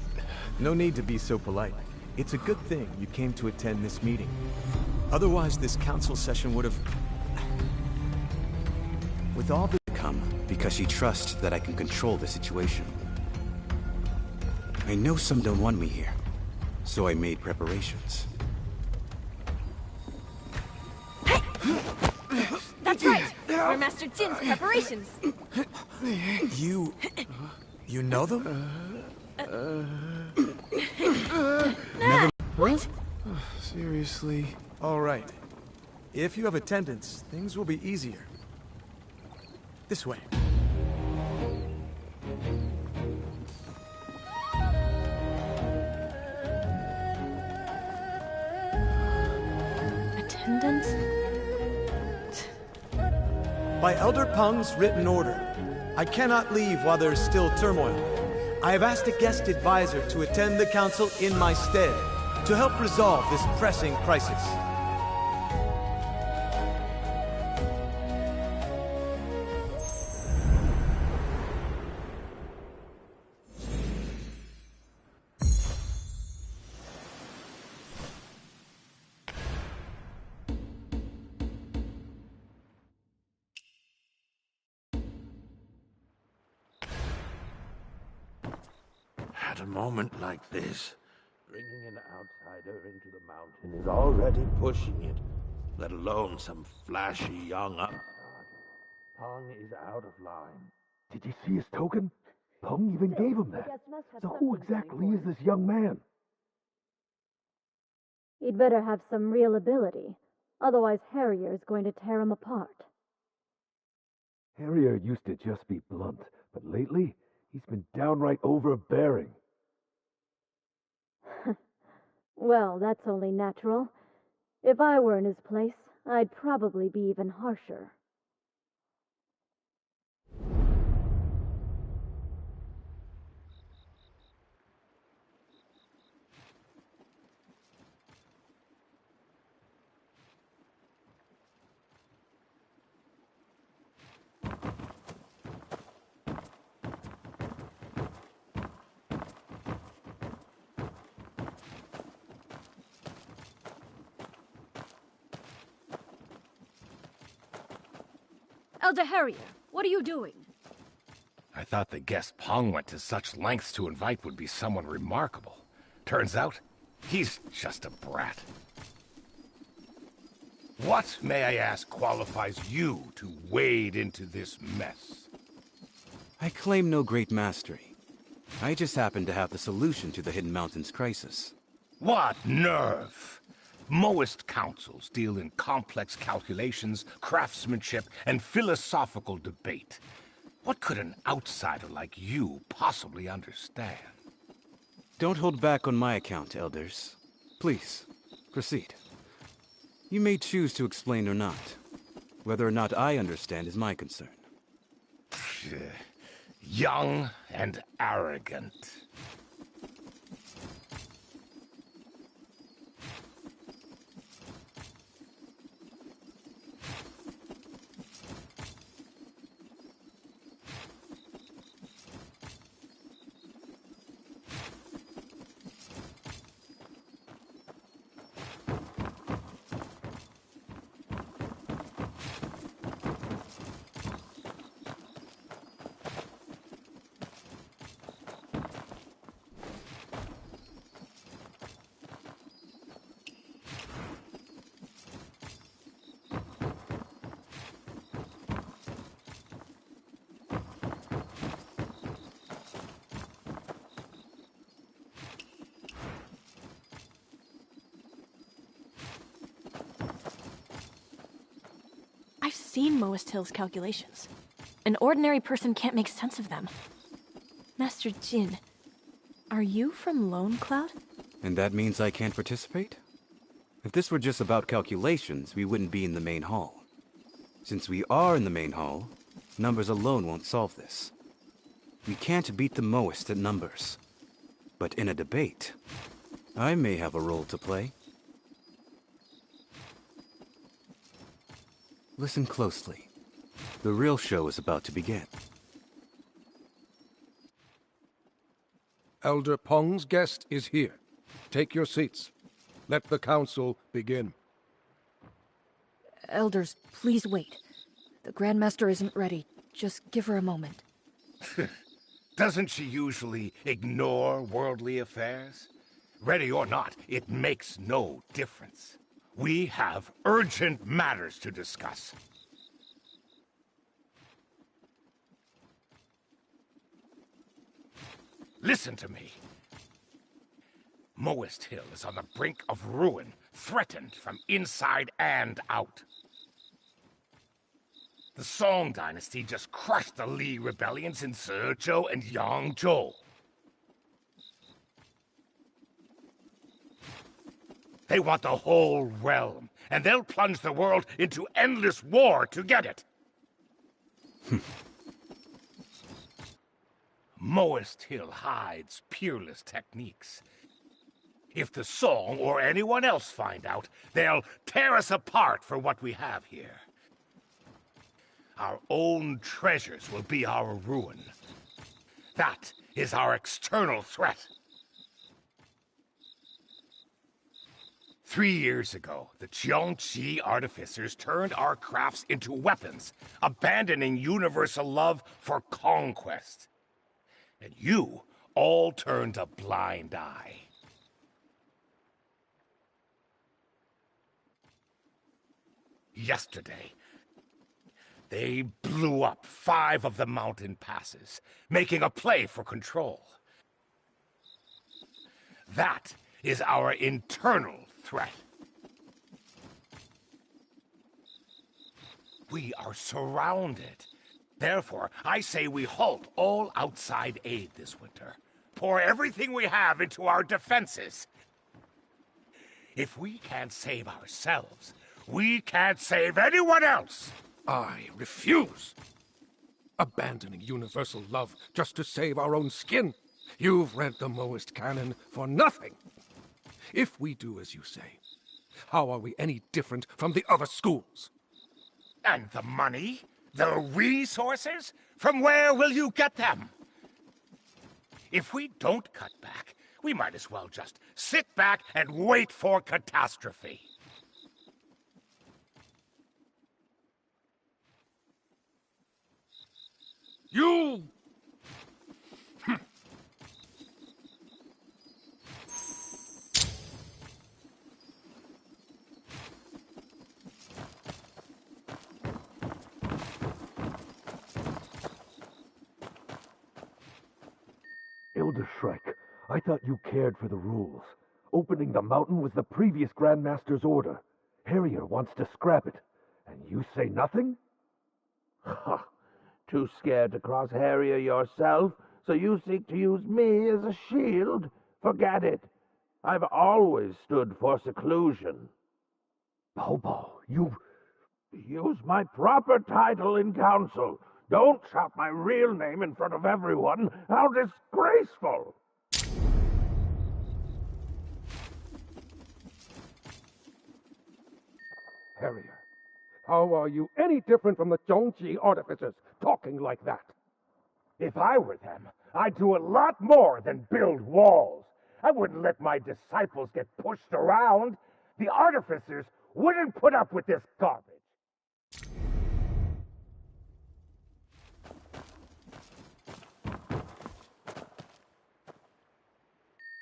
No need to be so polite. It's a good thing you came to attend this meeting. Otherwise, this council session would have... With all the come, because she trusts that I can control the situation. I know some don't want me here, so I made preparations. That's right! We're Master Jin's preparations! You know them? Never... What? Seriously? All right. If you have attendance, things will be easier. This way. Attendance? By Elder Peng's written order, I cannot leave while there is still turmoil. I have asked a guest advisor to attend the council in my stead, to help resolve this pressing crisis. At a moment like this, bringing an outsider into the mountain is already pushing it, let alone some flashy young upstart. Peng is out of line. Did you see his token? Peng even gave him that. So who exactly is this young man? He'd better have some real ability. Otherwise, Harrier is going to tear him apart. Harrier used to just be blunt, but lately, he's been downright overbearing. Well, that's only natural. If I were in his place, I'd probably be even harsher. Elder Harrier, what are you doing? I thought the guest Peng went to such lengths to invite would be someone remarkable. Turns out, he's just a brat. What, may I ask, qualifies you to wade into this mess? I claim no great mastery. I just happen to have the solution to the Hidden Mountains crisis. What nerve! Moist councils deal in complex calculations, craftsmanship, and philosophical debate. What could an outsider like you possibly understand? Don't hold back on my account, elders. Please, proceed. You may choose to explain or not. Whether or not I understand is my concern. Young and arrogant. seen Moist Hill's calculations. An ordinary person can't make sense of them. Master Jin, are you from Lone Cloud? And that means I can't participate? If this were just about calculations, we wouldn't be in the main hall. Since we are in the main hall, numbers alone won't solve this. We can't beat the Moist at numbers. But in a debate, I may have a role to play. Listen closely. The real show is about to begin. Elder Peng's guest is here. Take your seats. Let the council begin. Elders, please wait. The Grandmaster isn't ready. Just give her a moment. Doesn't she usually ignore worldly affairs? Ready or not, it makes no difference. We have urgent matters to discuss. Listen to me. Moist Hill is on the brink of ruin, threatened from inside and out. The Song Dynasty just crushed the Li rebellions in Sezhou and Yangzhou. They want the whole realm, and they'll plunge the world into endless war to get it. Moist Hill hides peerless techniques. If the Song or anyone else find out, they'll tear us apart for what we have here. Our own treasures will be our ruin. That is our external threat. 3 years ago, the Jiangxi artificers turned our crafts into weapons, abandoning universal love for conquest. And you all turned a blind eye. Yesterday, they blew up 5 of the mountain passes, making a play for control. That is our internal threat. We are surrounded. Therefore, I say we halt all outside aid this winter. Pour everything we have into our defenses. If we can't save ourselves, we can't save anyone else! I refuse. Abandoning universal love just to save our own skin. You've read the Moist canon for nothing. If we do as you say, how are we any different from the other schools? And the money? The resources? From where will you get them? If we don't cut back, we might as well just sit back and wait for catastrophe. You... Elder Shrek, I thought you cared for the rules. Opening the mountain was the previous Grandmaster's order. Harrier wants to scrap it. And you say nothing? Ha! Too scared to cross Harrier yourself, so you seek to use me as a shield? Forget it. I've always stood for seclusion. Bobo, you've used my proper title in council. Don't shout my real name in front of everyone. How disgraceful! Harrier, how are you any different from the Zhongji artificers, talking like that? If I were them, I'd do a lot more than build walls. I wouldn't let my disciples get pushed around. The artificers wouldn't put up with this garbage.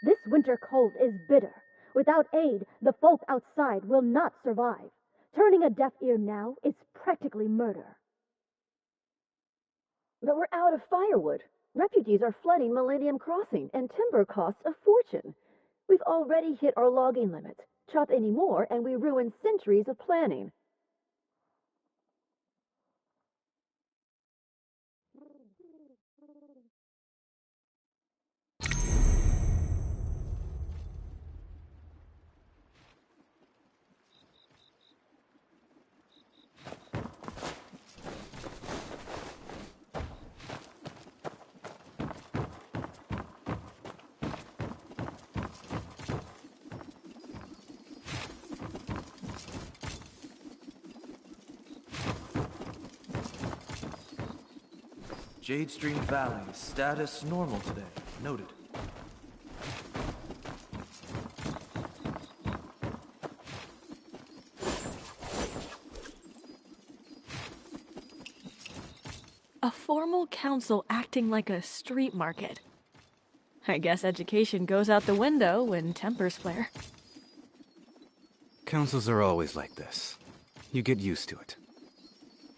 This winter cold is bitter. Without aid, the folk outside will not survive. Turning a deaf ear now is practically murder. But we're out of firewood. Refugees are flooding Millennium Crossing, and timber costs a fortune. We've already hit our logging limit. Chop any more, and we ruin centuries of planning. Jade Stream Valley, status normal today. Noted. A formal council acting like a street market. I guess education goes out the window when tempers flare. Councils are always like this. You get used to it.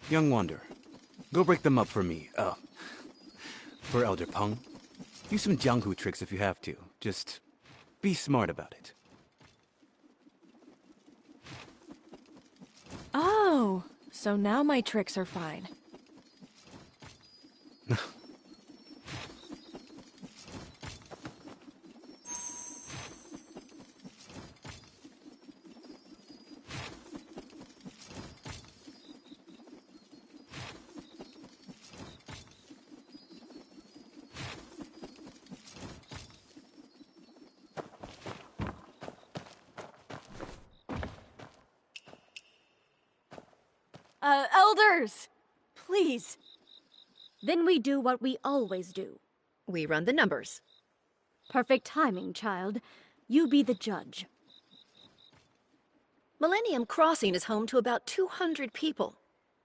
Young Wonder, go break them up for me. For Elder Peng. Use some Jianghu tricks if you have to. Just be smart about it. Oh, so now my tricks are fine. Elders! Please. Then we do what we always do. We run the numbers. Perfect timing, child. You be the judge. Millennium Crossing is home to about 200 people.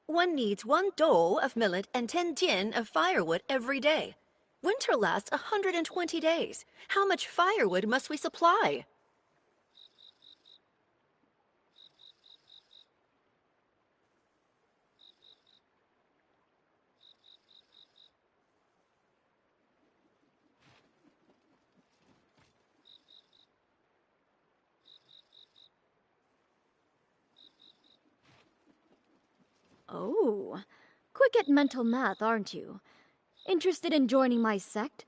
One needs 1 dole of millet and 10 tin of firewood every day. Winter lasts 120 days. How much firewood must we supply? Oh, quick at mental math, aren't you? Interested in joining my sect?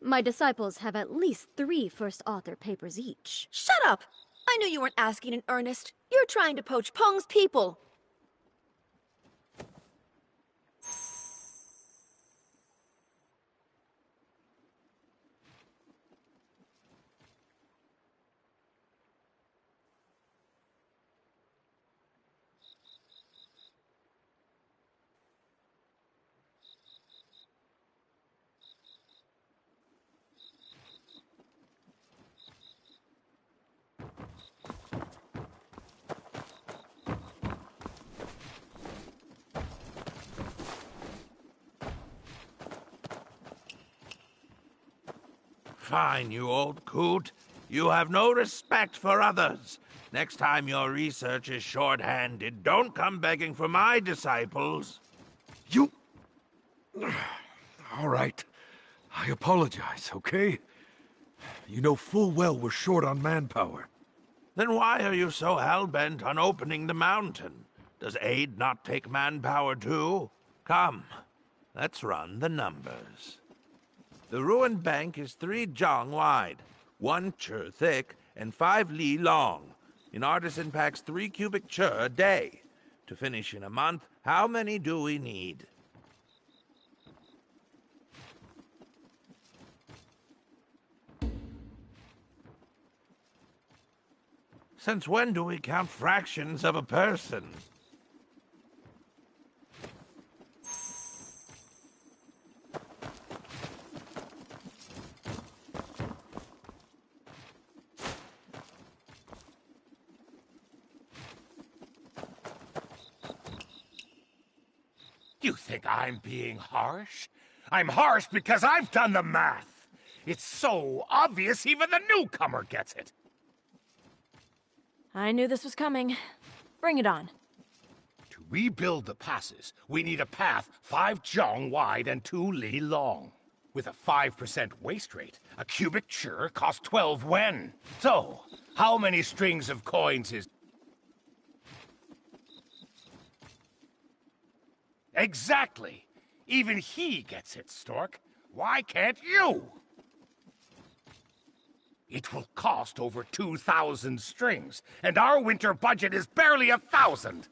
My disciples have at least 3 first author papers each. Shut up! I knew you weren't asking in earnest. You're trying to poach Peng's people. Fine, you old coot. You have no respect for others. Next time your research is short-handed, don't come begging for my disciples. You... All right. I apologize, okay? You know full well we're short on manpower. Then why are you so hell-bent on opening the mountain? Does aid not take manpower too? Come, let's run the numbers. The ruined bank is 3 zhang wide, 1 chur thick, and 5 li long. An artisan packs 3 cubic chur a day. To finish in a month, how many do we need? Since when do we count fractions of a person? You think I'm being harsh? I'm harsh because I've done the math. It's so obvious even the newcomer gets it. I knew this was coming. Bring it on. To rebuild the passes, we need a path 5 zhang wide and 2 li long. With a 5% waste rate, a cubic chur costs 12 wen. So, how many strings of coins is... Exactly. Even he gets it, Stork. Why can't you? It will cost over 2,000 strings, and our winter budget is barely 1,000.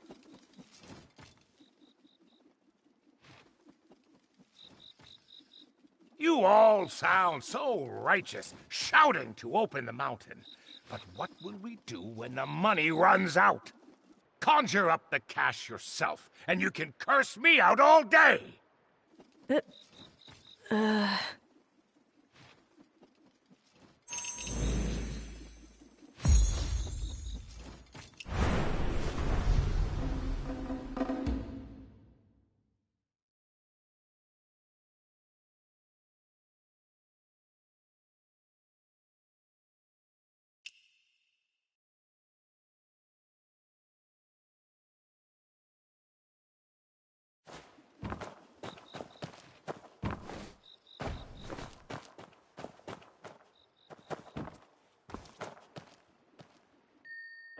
You all sound so righteous, shouting to open the mountain. But what will we do when the money runs out? Conjure up the cash yourself, and you can curse me out all day! Ugh.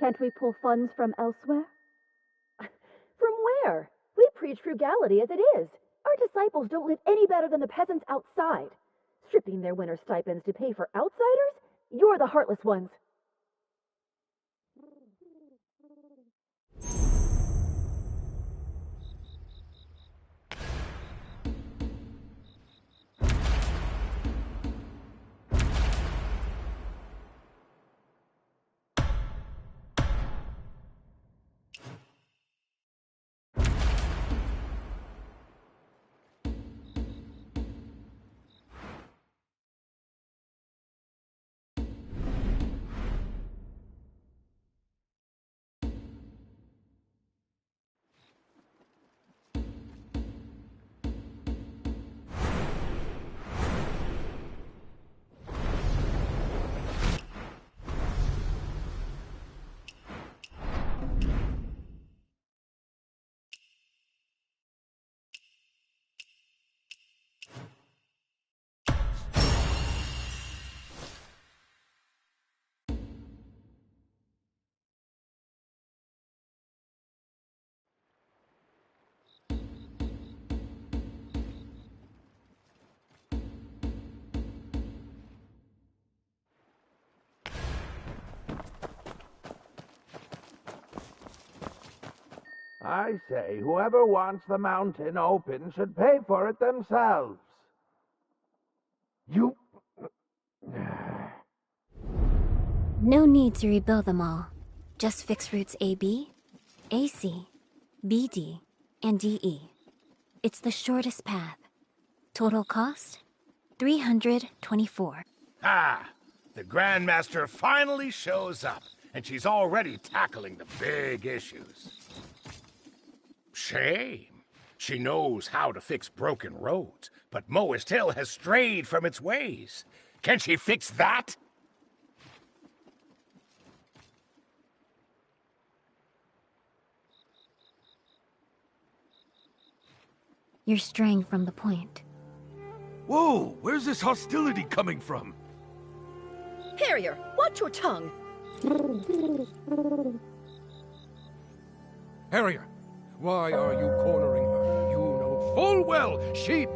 Can't we pull funds from elsewhere? From where? We preach frugality as it is. Our disciples don't live any better than the peasants outside. Stripping their winter stipends to pay for outsiders? You're the heartless ones. I say, whoever wants the mountain open should pay for it themselves. You... No need to rebuild them all. Just fix routes AB, AC, BD, and DE. It's the shortest path. Total cost? 324. Ah! The Grandmaster finally shows up, and she's already tackling the big issues. Shame. She knows how to fix broken roads, but Moist Hill has strayed from its ways. Can she fix that? You're straying from the point. Whoa! Where's this hostility coming from? Harrier, watch your tongue. Harrier, why are you cornering her? You know full well she...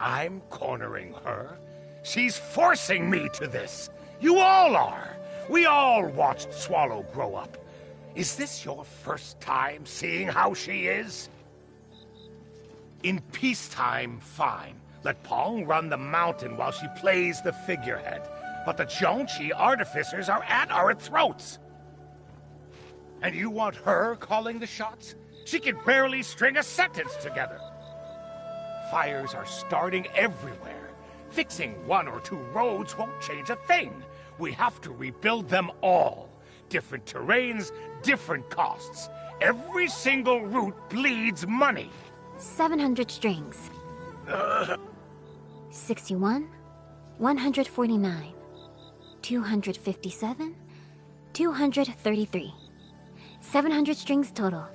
I'm cornering her? She's forcing me to this. You all are. We all watched Swallow grow up. Is this your first time seeing how she is? In peacetime, fine. Let Pong run the mountain while she plays the figurehead. But the Jiangqi artificers are at our throats. And you want her calling the shots? She can barely string a sentence together. Fires are starting everywhere. Fixing one or two roads won't change a thing. We have to rebuild them all. Different terrains, different costs. Every single route bleeds money. 700 strings. 61, 149, 257, 233. 700 strings total.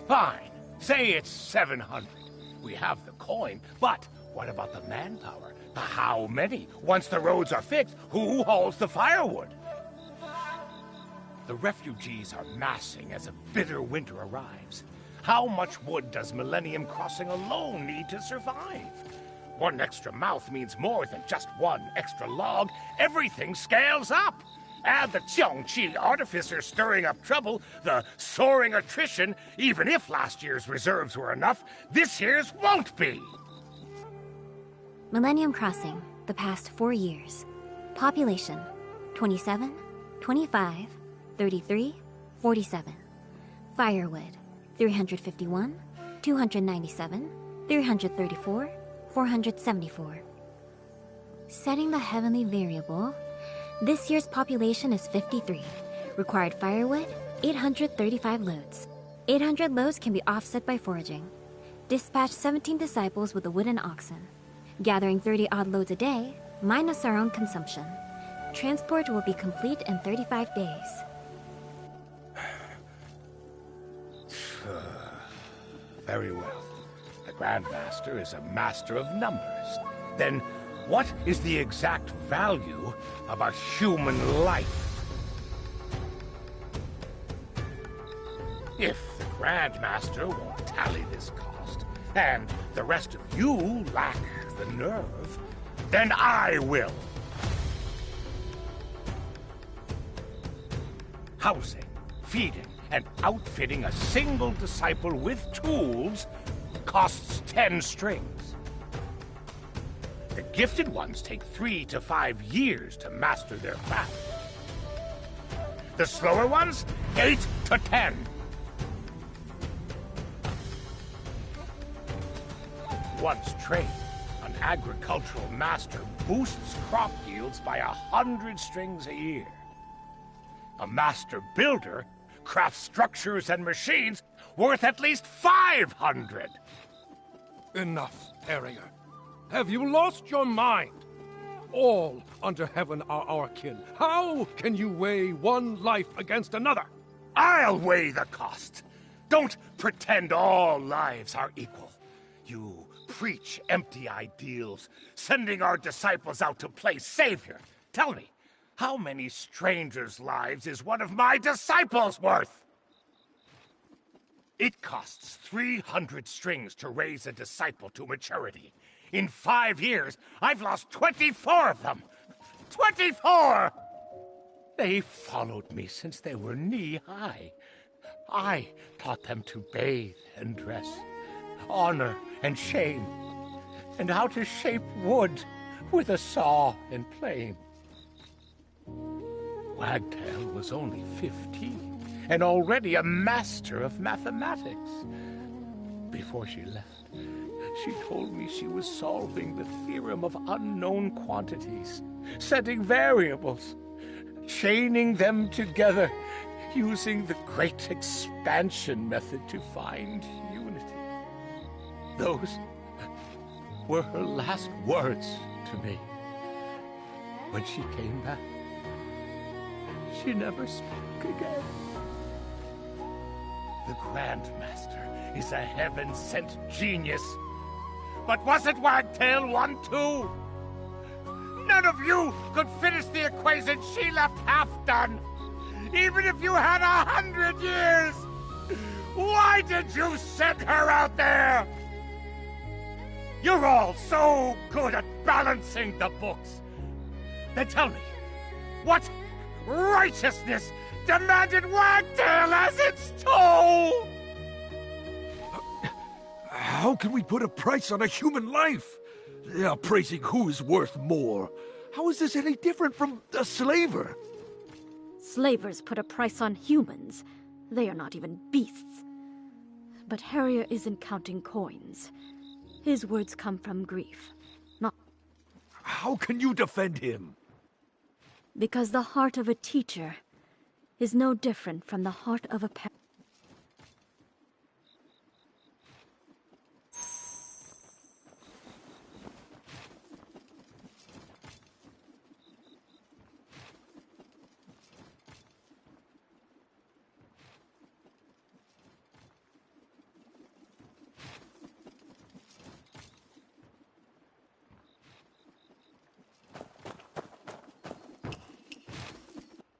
Fine. Say it's 700. We have the coin, but what about the manpower? The how many? Once the roads are fixed, who hauls the firewood? The refugees are massing as a bitter winter arrives. How much wood does Millennium Crossing alone need to survive? One extra mouth means more than just one extra log. Everything scales up. Add the Jiangqi artificers stirring up trouble, the soaring attrition. Even if last year's reserves were enough, this year's won't be. Millennium Crossing, the past 4 years. Population, 27, 25, 33, 47. Firewood, 351, 297, 334, 474. Setting the heavenly variable, this year's population is 53. Required firewood, 835 loads. 800 loads can be offset by foraging. Dispatch 17 disciples with a wooden oxen. Gathering 30-odd loads a day, minus our own consumption. Transport will be complete in 35 days. Very well. The Grandmaster is a master of numbers. Then, what is the exact value of a human life? If the Grandmaster won't tally this cost, and the rest of you lack the nerve, then I will. Housing, feeding, and outfitting a single disciple with tools costs 10 strings. The gifted ones take 3 to 5 years to master their craft. The slower ones, 8 to 10. Once trained, an agricultural master boosts crop yields by 100 strings a year. A master builder crafts structures and machines worth at least 500. Enough, Harrier. Have you lost your mind? All under heaven are our kin. How can you weigh one life against another? I'll weigh the cost. Don't pretend all lives are equal. You preach empty ideals, sending our disciples out to play savior. Tell me, how many strangers' lives is one of my disciples worth? It costs 300 strings to raise a disciple to maturity. In 5 years, I've lost 24 of them. 24! They followed me since they were knee-high. I taught them to bathe and dress, honor and shame, and how to shape wood with a saw and plane. Wagtail was only 15, and already a master of mathematics. Before she left, she told me she was solving the theorem of unknown quantities, setting variables, chaining them together, using the great expansion method to find unity. Those were her last words to me. When she came back, she never spoke again. The Grandmaster is a heaven-sent genius. But wasn't Wagtail one too? None of you could finish the equation she left half done, even if you had 100 years. Why did you send her out there? You're all so good at balancing the books. Then tell me, what righteousness demanded Wagtail as its toll? How can we put a price on a human life? They are praising who is worth more. How is this any different from a slaver? Slavers put a price on humans. They are not even beasts. But Harrier isn't counting coins. His words come from grief, not... How can you defend him? Because the heart of a teacher is no different from the heart of a parent.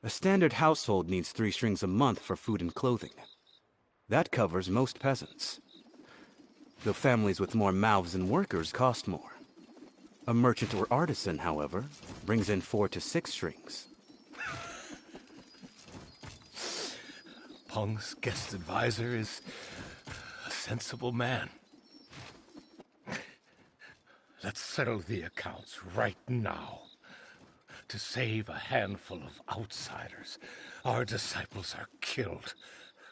A standard household needs 3 strings a month for food and clothing. That covers most peasants. Though families with more mouths and workers cost more. A merchant or artisan, however, brings in 4 to 6 strings. Peng's guest advisor is a sensible man. Let's settle the accounts right now. To save a handful of outsiders, our disciples are killed,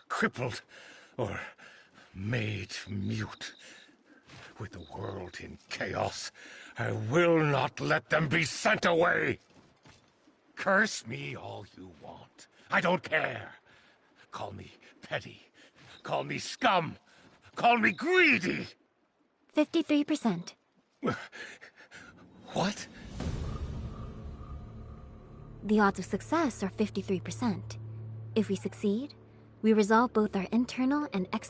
crippled, or made mute. With the world in chaos, I will not let them be sent away! Curse me all you want. I don't care. Call me petty. Call me scum. Call me greedy. 53%. What? The odds of success are 53%. If we succeed, we resolve both our internal and A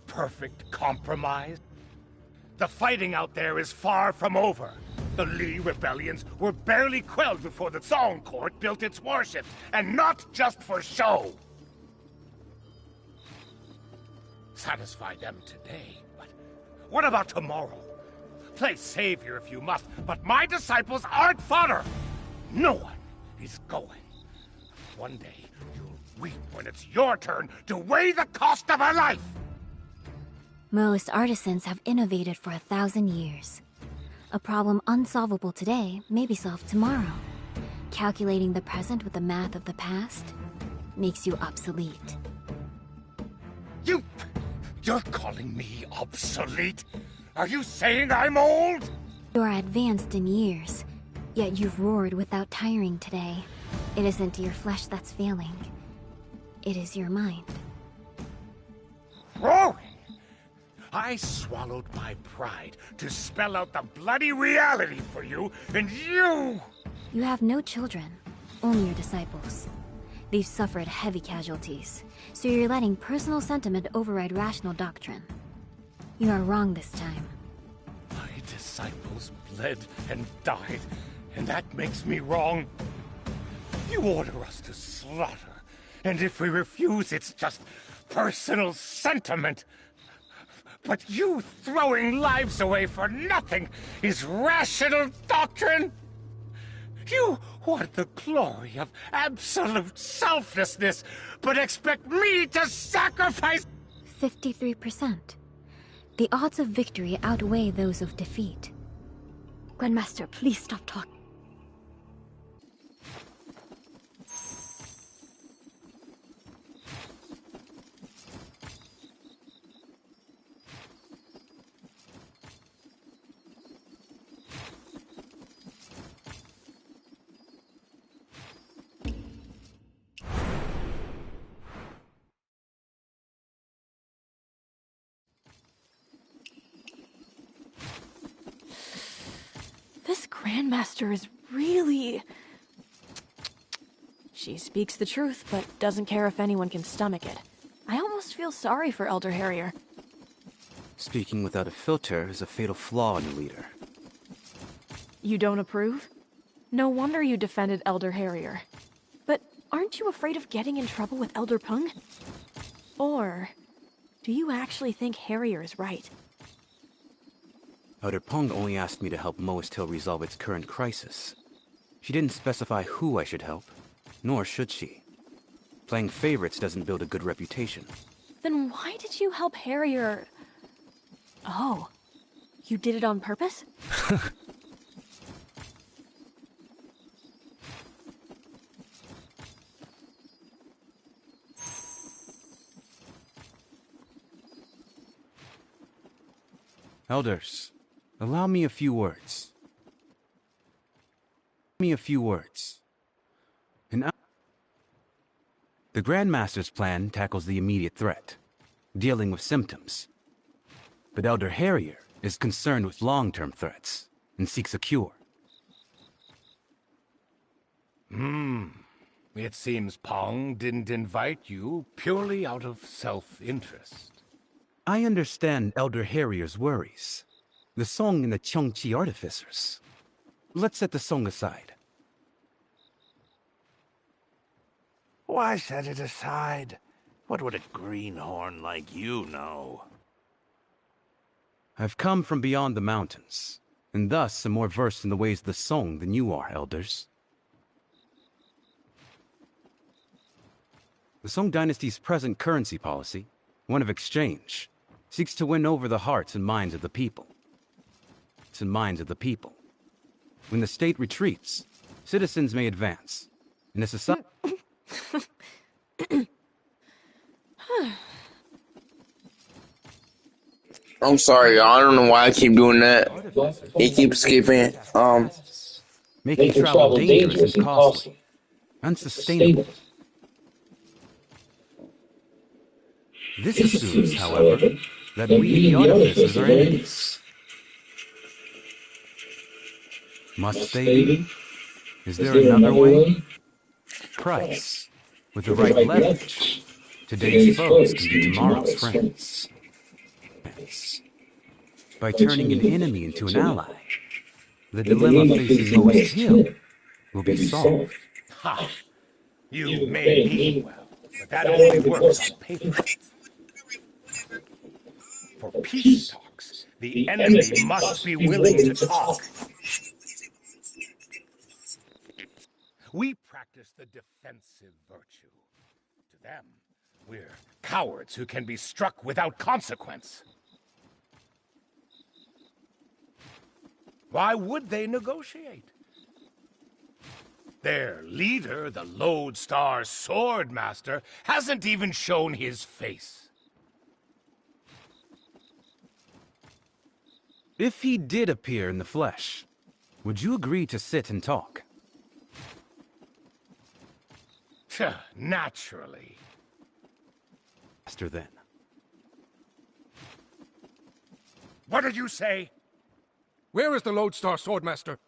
perfect compromise? The fighting out there is far from over. The Lee rebellions were barely quelled before the Song Court built its warships, and not just for show. Satisfy them today, but what about tomorrow? Play savior if you must, but my disciples aren't fodder! No one is going. One day, you'll weep when it's your turn to weigh the cost of a life! Most artisans have innovated for 1,000 years. A problem unsolvable today may be solved tomorrow. Calculating the present with the math of the past makes you obsolete. You're calling me obsolete? Are you saying I'm old? You're advanced in years, yet you've roared without tiring today. It isn't your flesh that's failing. It is your mind. Roaring? I swallowed my pride to spell out the bloody reality for you, and you... You have no children, only your disciples. They've suffered heavy casualties, so you're letting personal sentiment override rational doctrine. You are wrong this time. My disciples bled and died, and that makes me wrong. You order us to slaughter, and if we refuse, it's just personal sentiment. But you throwing lives away for nothing is rational doctrine? You want the glory of absolute selflessness, but expect me to sacrifice... 53%. The odds of victory outweigh those of defeat. Grandmaster, please stop talking. This Grandmaster is really... She speaks the truth, but doesn't care if anyone can stomach it. I almost feel sorry for Elder Harrier. Speaking without a filter is a fatal flaw in a leader. You don't approve? No wonder you defended Elder Harrier. But aren't you afraid of getting in trouble with Elder Pung? Or do you actually think Harrier is right? Elder Pung only asked me to help Moist Hill resolve its current crisis. She didn't specify who I should help, nor should she. Playing favorites doesn't build a good reputation. Then why did you help Harrier? Oh, you did it on purpose? Elders, allow me a few words. The Grandmaster's plan tackles the immediate threat, dealing with symptoms. But Elder Harrier is concerned with long-term threats and seeks a cure. It seems Pong didn't invite you purely out of self-interest. I understand Elder Harrier's worries. The Song and the Cheongchi artificers. Let's set the Song aside. Why set it aside? What would a greenhorn like you know? I've come from beyond the mountains, and thus am more versed in the ways of the Song than you are, Elders. The Song Dynasty's present currency policy, one of exchange, seeks to win over the hearts and minds of the people. When the state retreats, citizens may advance, and a society... I'm sorry, y'all. I don't know why I keep doing that. He keeps skipping. Making travel dangerous and costly. Unsustainable. This assumes, however, that we, the artificers, are enemies. Must they be? Is there another way? Price. With the right leverage, today's foes can be tomorrow's friends. By turning an enemy into an ally, the dilemma facing Moist Hill will be solved. Ha! You may mean well, but that only works on paper. For peace talks, the enemy must be willing to talk. We practice the defensive virtue. To them, we're cowards who can be struck without consequence. Why would they negotiate? Their leader, the Lodestar Swordmaster, hasn't even shown his face. If he did appear in the flesh, would you agree to sit and talk? Naturally. Master, then. What did you say? Where is the Lodestar Swordmaster?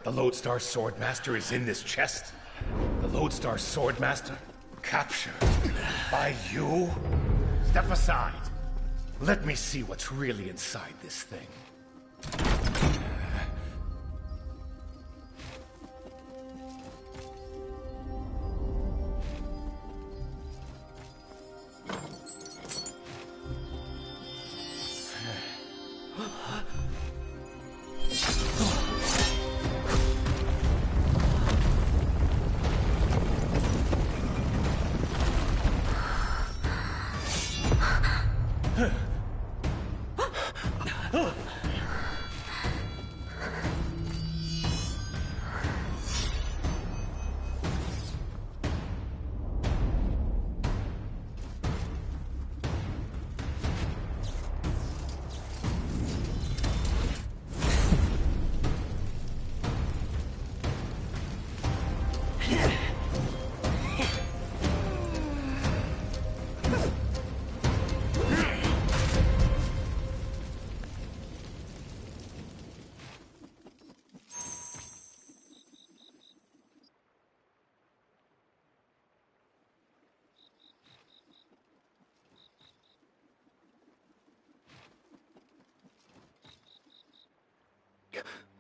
The Lodestar Swordmaster is in this chest? The Lodestar Swordmaster? Captured by you? Step aside. Let me see what's really inside this thing.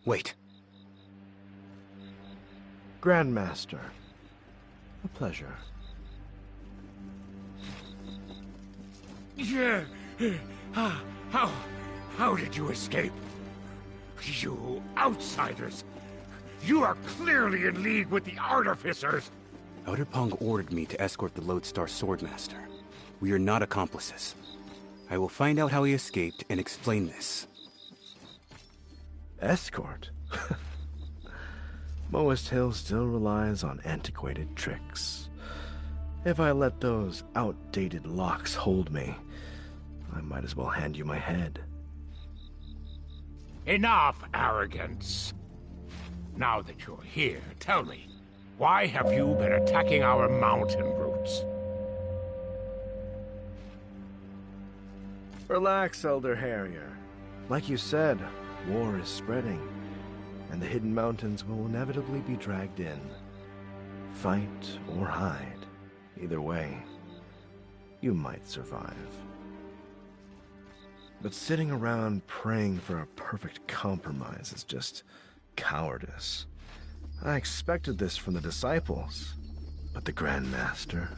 Wait. Grandmaster. A pleasure. Yeah. How did you escape? You outsiders! You are clearly in league with the artificers! Elder Pong ordered me to escort the Lodestar Swordmaster. We are not accomplices. I will find out how he escaped and explain this. Escort? Moist Hill still relies on antiquated tricks. If I let those outdated locks hold me, I might as well hand you my head. Enough arrogance. Now that you're here, tell me, why have you been attacking our mountain routes? Relax, Elder Harrier. Like you said, war is spreading, and the hidden mountains will inevitably be dragged in. Fight or hide, either way, you might survive. But sitting around praying for a perfect compromise is just cowardice. I expected this from the disciples, but the Grand Master...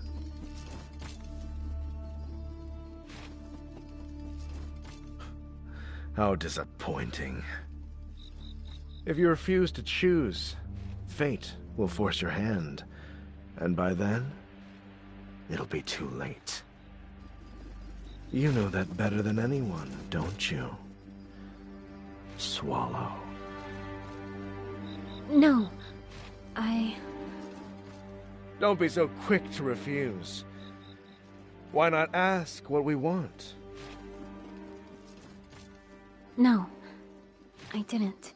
How disappointing. If you refuse to choose, fate will force your hand. And by then, it'll be too late. You know that better than anyone, don't you? swallow. No. Don't be so quick to refuse. Why not ask what we want? No. I didn't.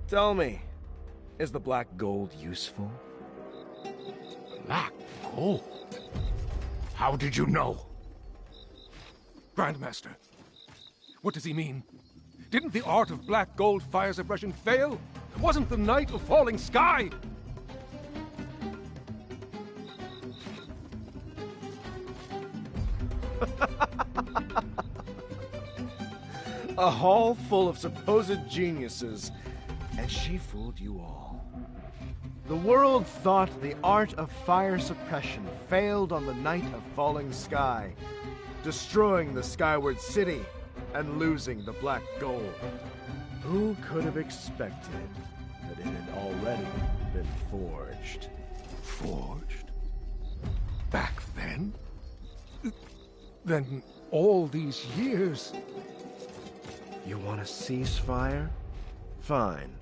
Tell me, is the black gold useful? Black gold? How did you know? Grandmaster, what does he mean? Didn't the art of black gold fire suppression fail? Wasn't the night a falling sky? A hall full of supposed geniuses, and she fooled you all. The world thought the art of fire suppression failed on the night of falling sky, destroying the skyward city and losing the black gold. Who could have expected that it had already been forged? Forged? Back then? Then all these years... You want a ceasefire? Fine.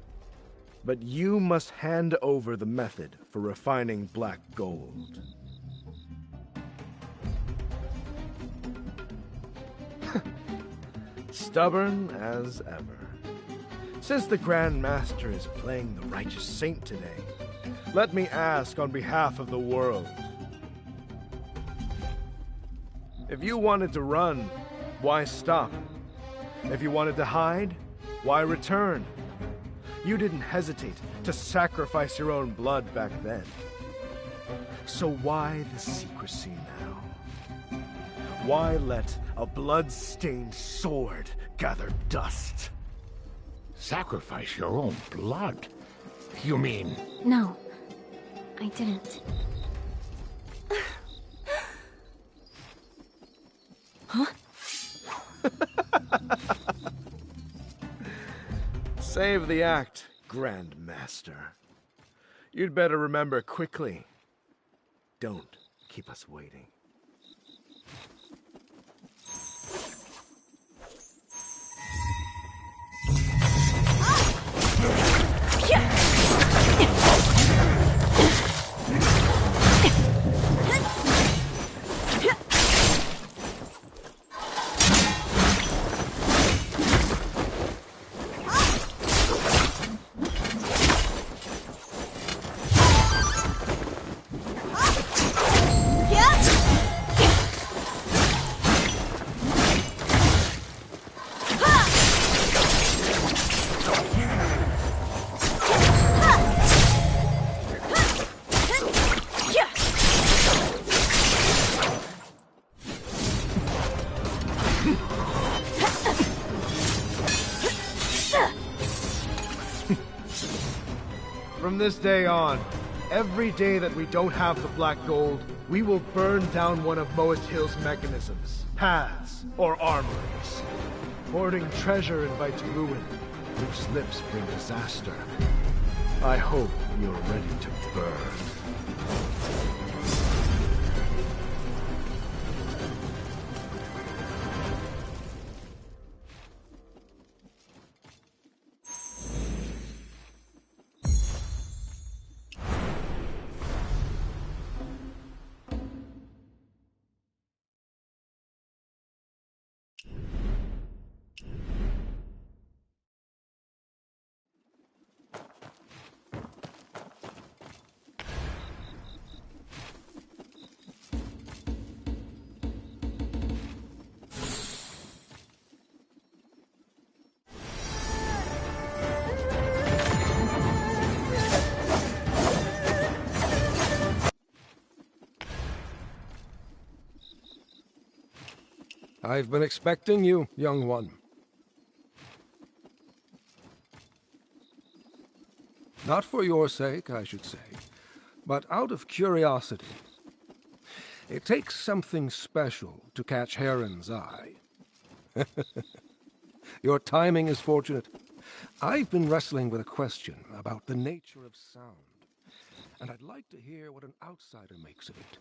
But you must hand over the method for refining black gold. Stubborn as ever. Since the Grand Master is playing the righteous saint today, let me ask on behalf of the world. If you wanted to run, why stop? If you wanted to hide, why return? You didn't hesitate to sacrifice your own blood back then. So why the secrecy now? Why let a blood-stained sword gather dust? Sacrifice your own blood? You mean... No. I didn't. Huh? Save the act, Grand Master. You'd better remember quickly. Don't keep us waiting. From this day on, every day that we don't have the black gold, we will burn down one of Moist Hill's mechanisms, paths, or armories. Hoarding treasure invites ruin. Loose lips bring disaster. I hope you're ready to burn. I've been expecting you, young one. Not for your sake, I should say, but out of curiosity. It takes something special to catch Heron's eye. Your timing is fortunate. I've been wrestling with a question about the nature of sound, and I'd like to hear what an outsider makes of it.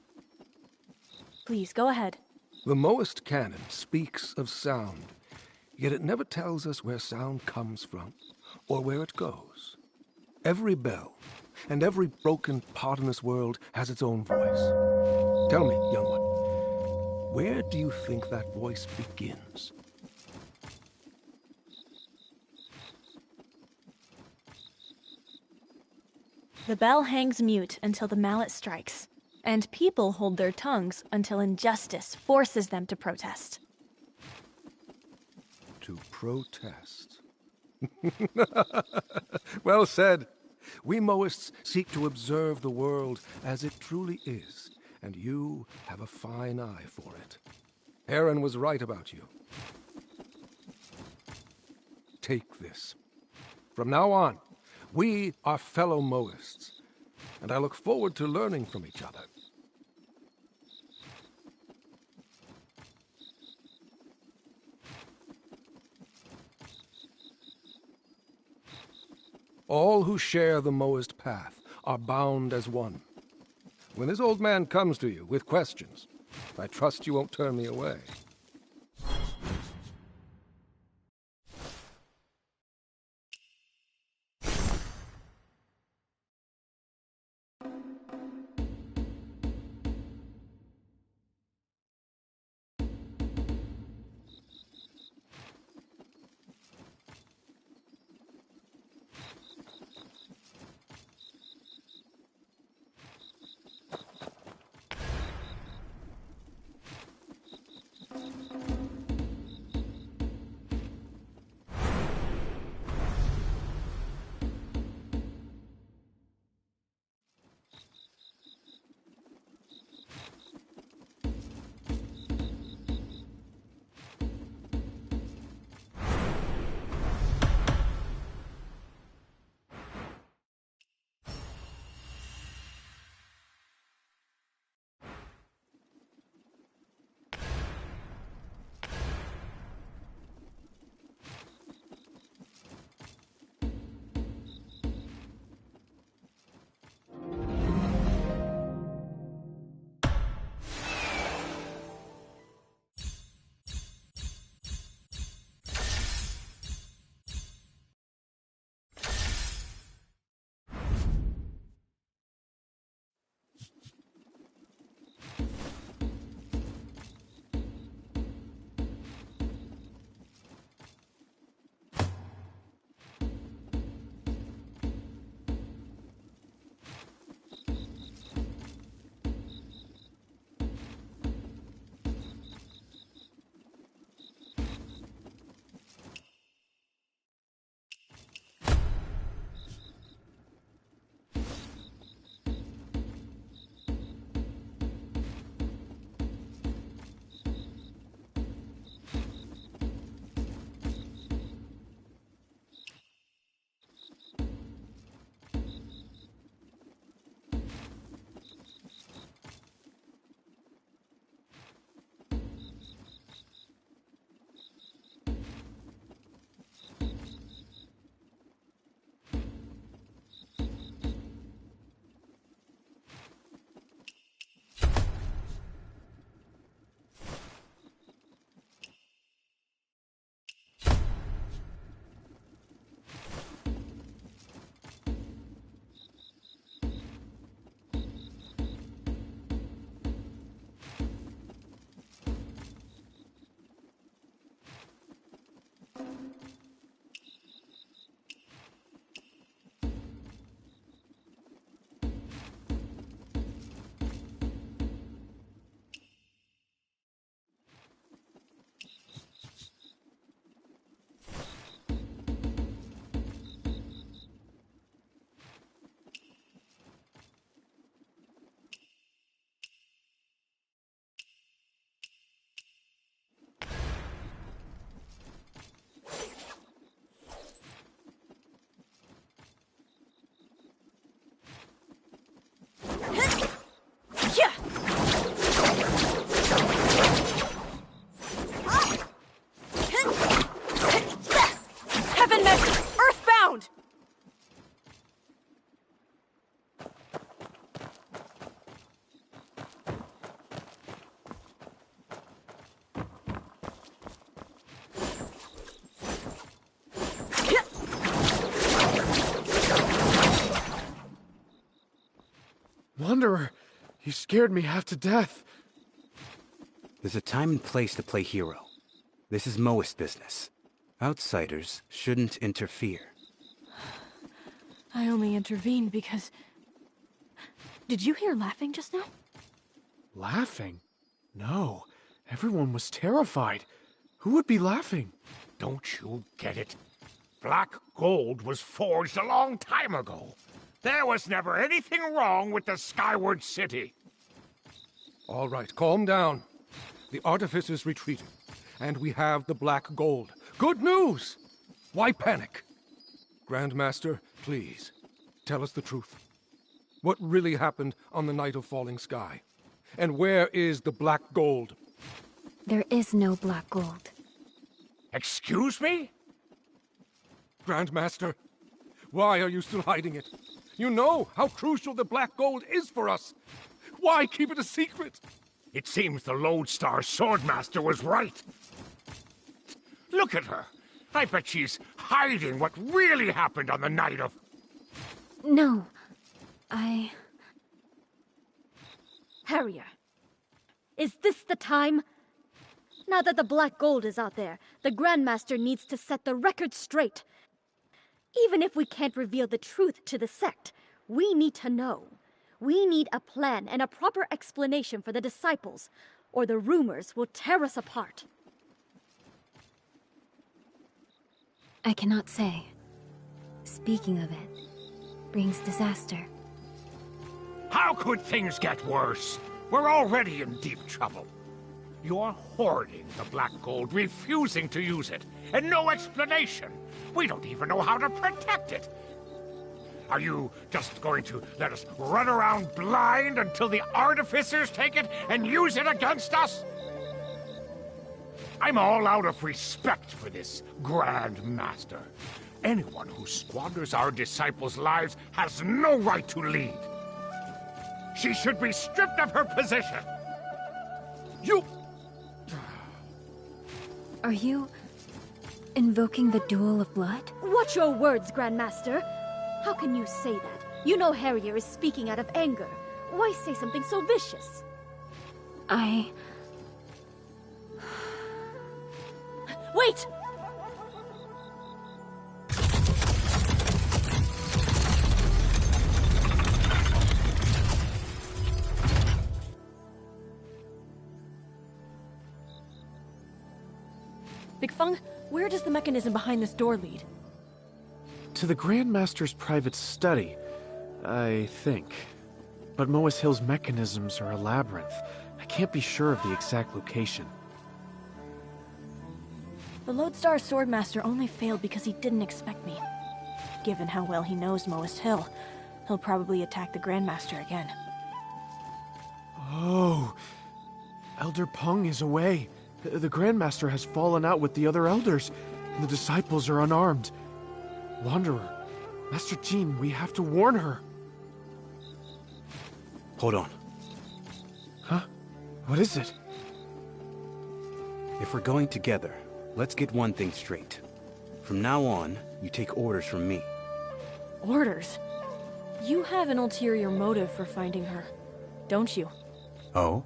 Please, go ahead. The Moist canon speaks of sound, yet it never tells us where sound comes from or where it goes. Every bell and every broken part in this world has its own voice. Tell me, young one, where do you think that voice begins? The bell hangs mute until the mallet strikes, and people hold their tongues until injustice forces them to protest. To protest. Well said. We Moists seek to observe the world as it truly is, and you have a fine eye for it. Aaron was right about you. Take this. From now on, we are fellow Moists, and I look forward to learning from each other. All who share the Moist path are bound as one. When this old man comes to you with questions, I trust you won't turn me away. Wanderer, you scared me half to death. There's a time and place to play hero. This is Moist business. Outsiders shouldn't interfere. I only intervened because... Did you hear laughing just now? Laughing? No. Everyone was terrified. Who would be laughing? Don't you get it? Black gold was forged a long time ago. There was never anything wrong with the Skyward City. All right, calm down. The artificer's retreating, and we have the black gold. Good news! Why panic? Grandmaster, please, tell us the truth. What really happened on the night of falling sky? And where is the black gold? There is no black gold. Excuse me? Grandmaster, why are you still hiding it? You know how crucial the black gold is for us. Why keep it a secret? It seems the Lodestar Swordmaster was right. Look at her. I bet she's hiding what really happened on the night of... No. Harrier, is this the time? Now that the black gold is out there, the Grandmaster needs to set the record straight. Even if we can't reveal the truth to the sect, we need to know. We need a plan and a proper explanation for the disciples, or the rumors will tear us apart. I cannot say. Speaking of it, brings disaster. How could things get worse? We're already in deep trouble. You're hoarding the black gold, refusing to use it, and no explanation. We don't even know how to protect it. Are you just going to let us run around blind until the artificers take it and use it against us? I'm all out of respect for this Grand Master. Anyone who squanders our disciples' lives has no right to lead. She should be stripped of her position. You... Are you invoking the duel of blood? Watch your words, Grandmaster. How can you say that? You know Harrier is speaking out of anger. Why say something so vicious? Wait! Big Feng, where does the mechanism behind this door lead? To the Grandmaster's private study, I think. But Moas Hill's mechanisms are a labyrinth. I can't be sure of the exact location. The Lodestar Swordmaster only failed because he didn't expect me. Given how well he knows Moas Hill, he'll probably attack the Grandmaster again. Oh, Elder Peng is away. The Grandmaster has fallen out with the other elders, and the disciples are unarmed. Wanderer, Master Jean, we have to warn her. Hold on. Huh? What is it? If we're going together, let's get one thing straight. From now on, you take orders from me. Orders? You have an ulterior motive for finding her, don't you? Oh?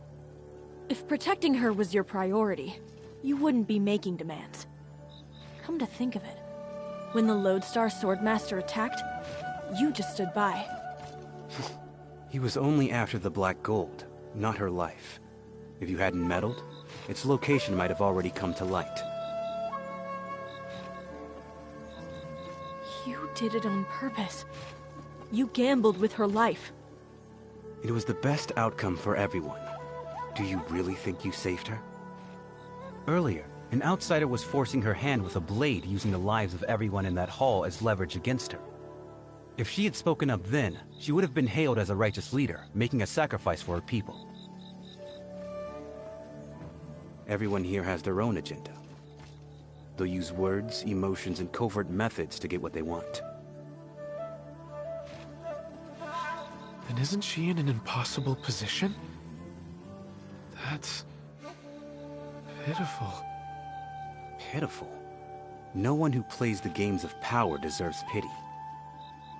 If protecting her was your priority, you wouldn't be making demands. Come to think of it, when the Lodestar Swordmaster attacked, you just stood by. He was only after the black gold, not her life. If you hadn't meddled, its location might have already come to light. You did it on purpose. You gambled with her life. It was the best outcome for everyone. Do you really think you saved her? Earlier, an outsider was forcing her hand with a blade, using the lives of everyone in that hall as leverage against her. If she had spoken up then, she would have been hailed as a righteous leader, making a sacrifice for her people. Everyone here has their own agenda. They'll use words, emotions, and covert methods to get what they want. Then isn't she in an impossible position? That's... pitiful. Pitiful? No one who plays the games of power deserves pity.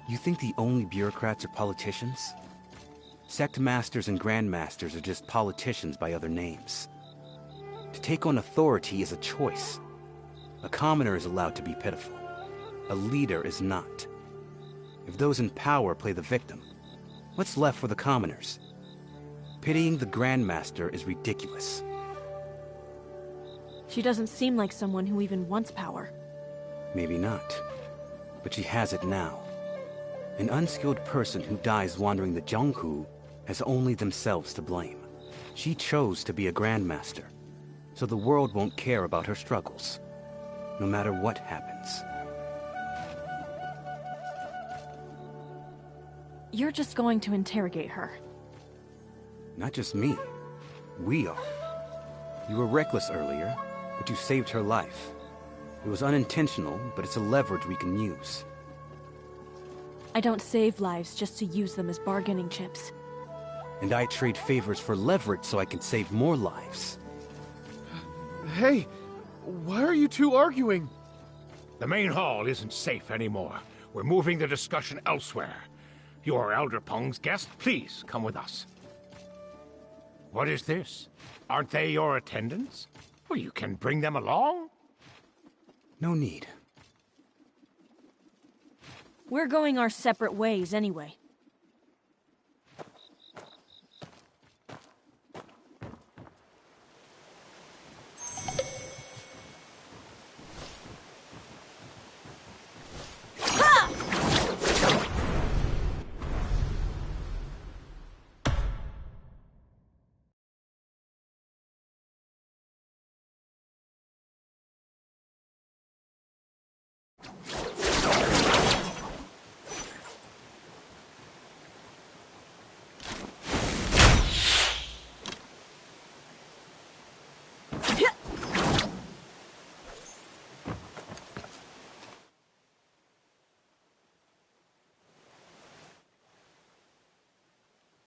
You think the only bureaucrats are politicians? Sect masters and grandmasters are just politicians by other names. To take on authority is a choice. A commoner is allowed to be pitiful. A leader is not. If those in power play the victim, what's left for the commoners? Pitying the Grandmaster is ridiculous. She doesn't seem like someone who even wants power. Maybe not, but she has it now. An unskilled person who dies wandering the Jianghu has only themselves to blame. She chose to be a Grandmaster, so the world won't care about her struggles, no matter what happens. You're just going to interrogate her. Not just me. We are. You were reckless earlier, but you saved her life. It was unintentional, but it's a leverage we can use. I don't save lives just to use them as bargaining chips. And I trade favors for leverage so I can save more lives. Hey, why are you two arguing? The main hall isn't safe anymore. We're moving the discussion elsewhere. You're Elder Peng's guest. Please, come with us. What is this? Aren't they your attendants? Well, you can bring them along. No need. We're going our separate ways anyway.